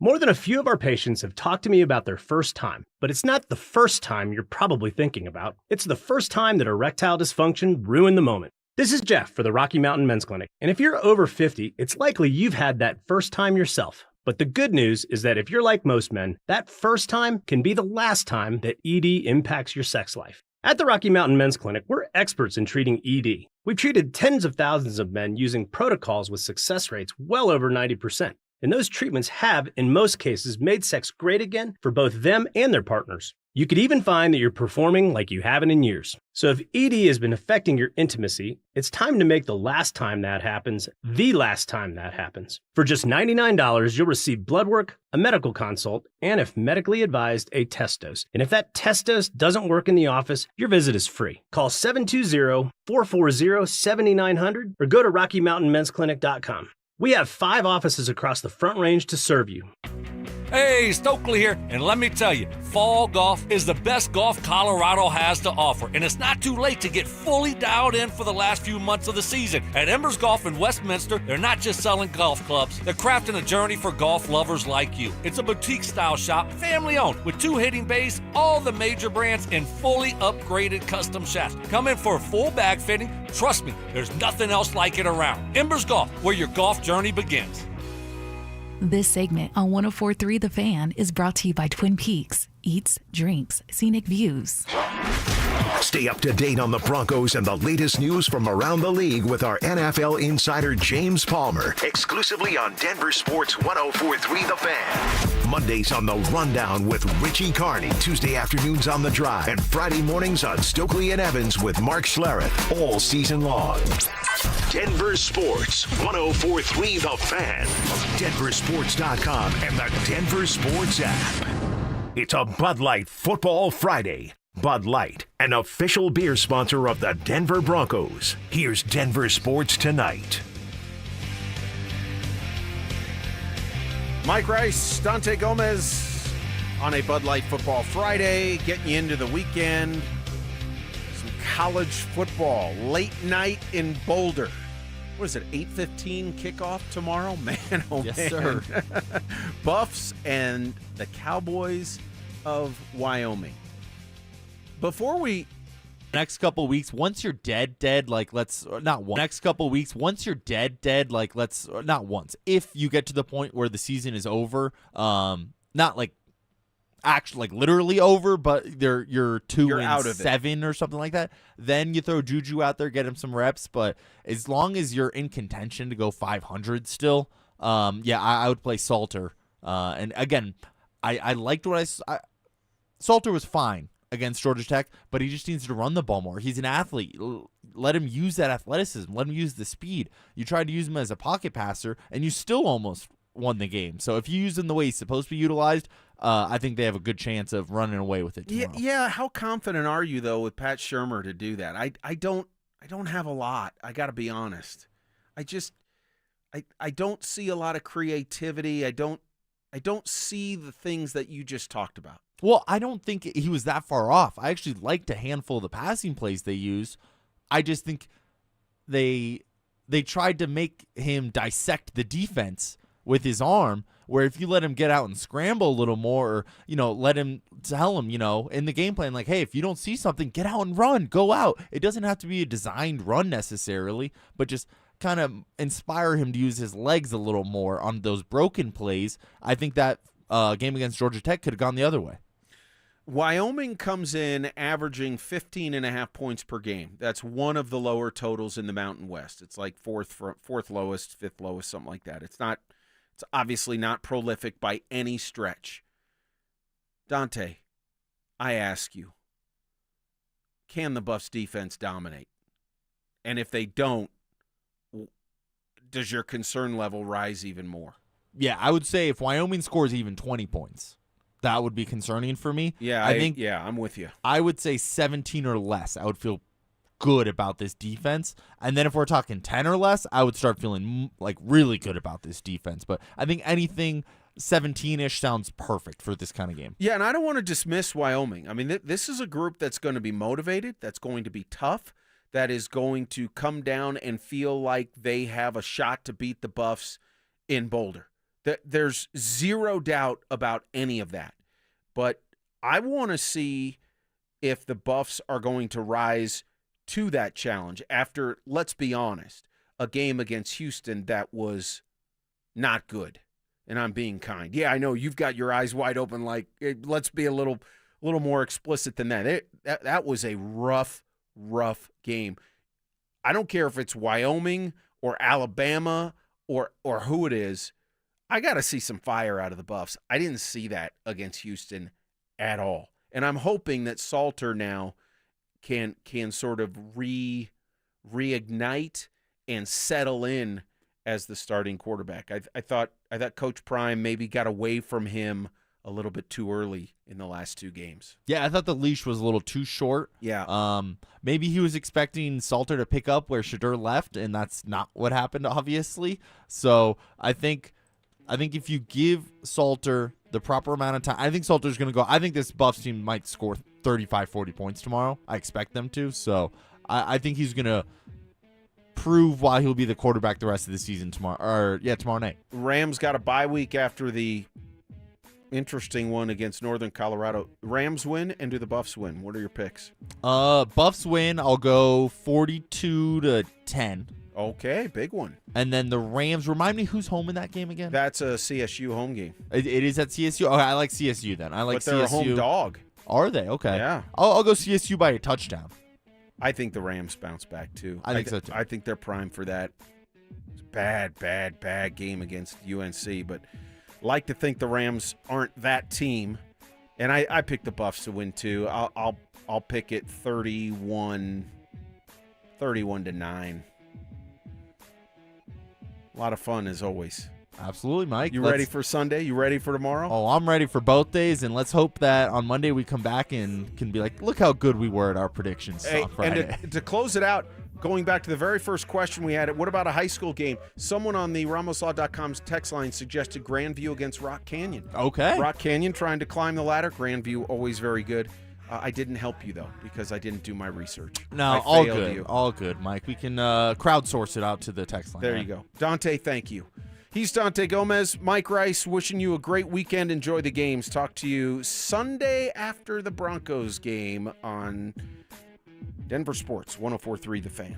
More than a few of our patients have talked to me about their first time, but it's not the first time you're probably thinking about. It's the first time that erectile dysfunction ruined the moment. This is Jeff for the Rocky Mountain Men's Clinic, and if you're over 50, it's likely you've had that first time yourself. But the good news is that if you're like most men, that first time can be the last time that ED impacts your sex life. At the Rocky Mountain Men's Clinic, we're experts in treating ED. We've treated tens of thousands of men using protocols with success rates well over 90%. And those treatments have, in most cases, made sex great again for both them and their partners. You could even find that you're performing like you haven't in years. So if ED has been affecting your intimacy, it's time to make the last time that happens, the last time that happens. For just $99, you'll receive blood work, a medical consult, and if medically advised, a test dose. And if that test dose doesn't work in the office, your visit is free. Call 720-440-7900 or go to RockyMountainMen'sClinic.com. We have 5 offices across the Front Range to serve you. Hey, Stokely here, and let me tell you, fall golf is the best golf Colorado has to offer, and it's not too late to get fully dialed in for the last few months of the season. At Embers Golf in Westminster, they're not just selling golf clubs, they're crafting a journey for golf lovers like you. It's a boutique-style shop, family-owned, with 2 hitting bays, all the major brands, and fully upgraded custom shafts. Come in for a full bag fitting. Trust me, there's nothing else like it around. Embers Golf, where your golf journey begins. This segment on 104.3 The Fan is brought to you by Twin Peaks. Eats, drinks, scenic views. Stay up to date on the Broncos and the latest news from around the league with our NFL insider James Palmer, exclusively on Denver Sports 104.3 The Fan. Mondays on The Rundown with Richie Carney, Tuesday afternoons on The Drive, and Friday mornings on Stokely and Evans with Mark Schlereth, all season long. Denver Sports 104.3 The Fan, DenverSports.com, and the Denver Sports app. It's a Bud Light Football Friday. Bud Light, an official beer sponsor of the Denver Broncos. Here's Denver Sports Tonight. Mike Rice, Dante Gomez on a Bud Light Football Friday, getting you into the weekend. Some college football, late night in Boulder. What is it, 8:15 kickoff tomorrow? Man, oh yes, man. Sir. Buffs and the Cowboys of Wyoming. Before we... Next couple weeks, once you're dead, like let's not once. Next couple weeks, once you're dead, like let's not once. If you get to the point where the season is over, not like actually like literally over, but you're 2-7 or something like that, then you throw Juju out there, get him some reps. But as long as you're in contention to go 500 still, I would play Salter. And again, I liked what Salter was fine against Georgia Tech, but he just needs to run the ball more. He's an athlete. Let him use that athleticism. Let him use the speed. You tried to use him as a pocket passer, and you still almost won the game. So if you use him the way he's supposed to be utilized, I think they have a good chance of running away with it tomorrow. Yeah. How confident are you though with Pat Shurmur to do that? I don't have a lot. I got to be honest. I don't see a lot of creativity. I don't see the things that you just talked about. Well, I don't think he was that far off. I actually liked a handful of the passing plays they used. I just think they tried to make him dissect the defense with his arm, where if you let him get out and scramble a little more, or, let him tell him, in the game plan, like, hey, if you don't see something, get out and run, go out. It doesn't have to be a designed run necessarily, but just kind of inspire him to use his legs a little more on those broken plays. I think that game against Georgia Tech could have gone the other way. Wyoming comes in averaging 15.5 points per game. That's one of the lower totals in the Mountain West. It's like fourth lowest, fifth lowest, something like that. It's obviously not prolific by any stretch. Dante, I ask you, can the Buffs defense dominate? And if they don't, does your concern level rise even more? Yeah, I would say if Wyoming scores even 20 points, that would be concerning for me. Yeah, I'm with you. I would say 17 or less. I would feel good about this defense. And then if we're talking 10 or less, I would start feeling like really good about this defense. But I think anything 17-ish sounds perfect for this kind of game. Yeah, and I don't want to dismiss Wyoming. I mean, this is a group that's going to be motivated, that's going to be tough, that is going to come down and feel like they have a shot to beat the Buffs in Boulder. There's zero doubt about any of that. But I want to see if the Buffs are going to rise to that challenge after, let's be honest, a game against Houston that was not good. And I'm being kind. Yeah, I know you've got your eyes wide open. Like, let's be a little more explicit than that. That was a rough game. I don't care if it's Wyoming or Alabama or who it is. I got to see some fire out of the Buffs. I didn't see that against Houston at all. And I'm hoping that Salter now can sort of reignite and settle in as the starting quarterback. I thought Coach Prime maybe got away from him a little bit too early in the last two games. Yeah, I thought the leash was a little too short. Yeah. Maybe he was expecting Salter to pick up where Shedeur left, and that's not what happened, obviously. So I think if you give Salter the proper amount of time, I think Salter's going to go. I think this Buffs team might score 35, 40 points tomorrow. I expect them to. So I think he's going to prove why he'll be the quarterback the rest of the season tomorrow night. Rams got a bye week after the interesting one against Northern Colorado. Rams win, and do the Buffs win? What are your picks? Buffs win. I'll go 42-10. Okay, big one. And then the Rams, remind me who's home in that game again? That's a CSU home game. It is at CSU? Okay, I like CSU then. But they're CSU. a home dog. Are they? Okay. Yeah. I'll go CSU by a touchdown. I think the Rams bounce back too. I think so too. I think they're primed for that. It's a bad game against UNC, but like to think the Rams aren't that team. And I picked the Buffs to win too. I'll pick it 31-9. A lot of fun as always. Absolutely, Mike. You ready for Sunday? You ready for tomorrow? Oh, I'm ready for both days, and let's hope that on Monday we come back and can be like, look how good we were at our predictions on Friday. And to close it out, going back to the very first question we had, what about a high school game? Someone on the RamosLaw.com's text line suggested Grandview against Rock Canyon. Okay. Rock Canyon trying to climb the ladder. Grandview always very good. I didn't help you, though, because I didn't do my research. No, all good. All good, Mike. We can crowdsource it out to the text line. There you go. Dante, thank you. He's Dante Gomez. Mike Rice, wishing you a great weekend. Enjoy the games. Talk to you Sunday after the Broncos game on Denver Sports, 104.3 The Fan.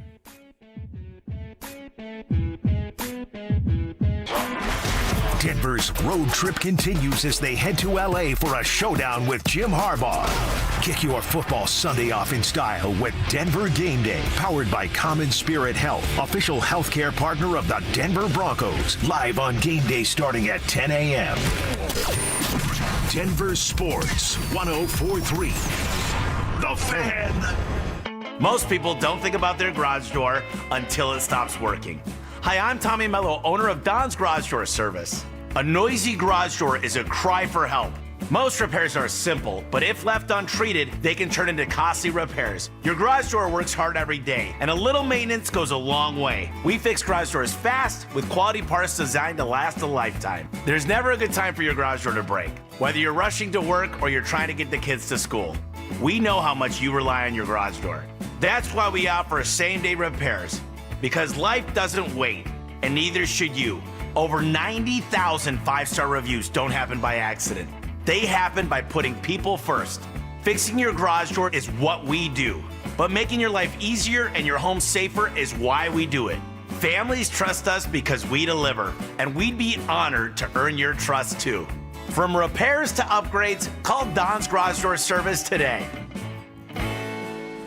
Denver's road trip continues as they head to L.A. for a showdown with Jim Harbaugh. Kick your football Sunday off in style with Denver Game Day, powered by Common Spirit Health, official healthcare partner of the Denver Broncos. Live on Game Day starting at 10 a.m. Denver Sports 104.3. The Fan. Most people don't think about their garage door until it stops working. Hi, I'm Tommy Mello, owner of Don's Garage Door Service. A noisy garage door is a cry for help. Most repairs are simple, but if left untreated, they can turn into costly repairs. Your garage door works hard every day, and a little maintenance goes a long way. We fix garage doors fast with quality parts designed to last a lifetime. There's never a good time for your garage door to break, whether you're rushing to work or you're trying to get the kids to school. We know how much you rely on your garage door. That's why we offer same-day repairs. Because life doesn't wait, and neither should you. Over 90,000 five-star reviews don't happen by accident. They happen by putting people first. Fixing your garage door is what we do. But making your life easier and your home safer is why we do it. Families trust us because we deliver, and we'd be honored to earn your trust too. From repairs to upgrades, call Don's Garage Door Service today.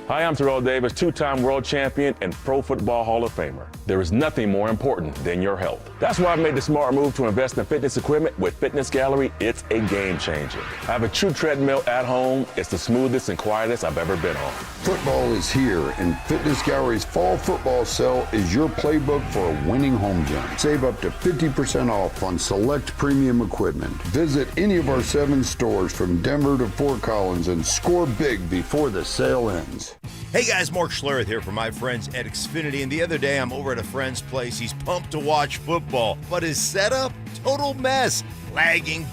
Hi, I'm Terrell Davis, two-time world champion and Pro Football Hall of Famer. There is nothing more important than your health. That's why I've made the smart move to invest in fitness equipment with Fitness Gallery. It's a game changer. I have a true treadmill at home. It's the smoothest and quietest I've ever been on. Football is here, and Fitness Gallery's fall football sale is your playbook for a winning home gym. Save up to 50% off on select premium equipment. Visit any of our 7 stores from Denver to Fort Collins and score big before the sale ends. Hey guys, Mark Schlereth here from my friends at Xfinity, and the other day I'm over at a friend's place. He's pumped to watch football, but his setup, total mess. Lagging,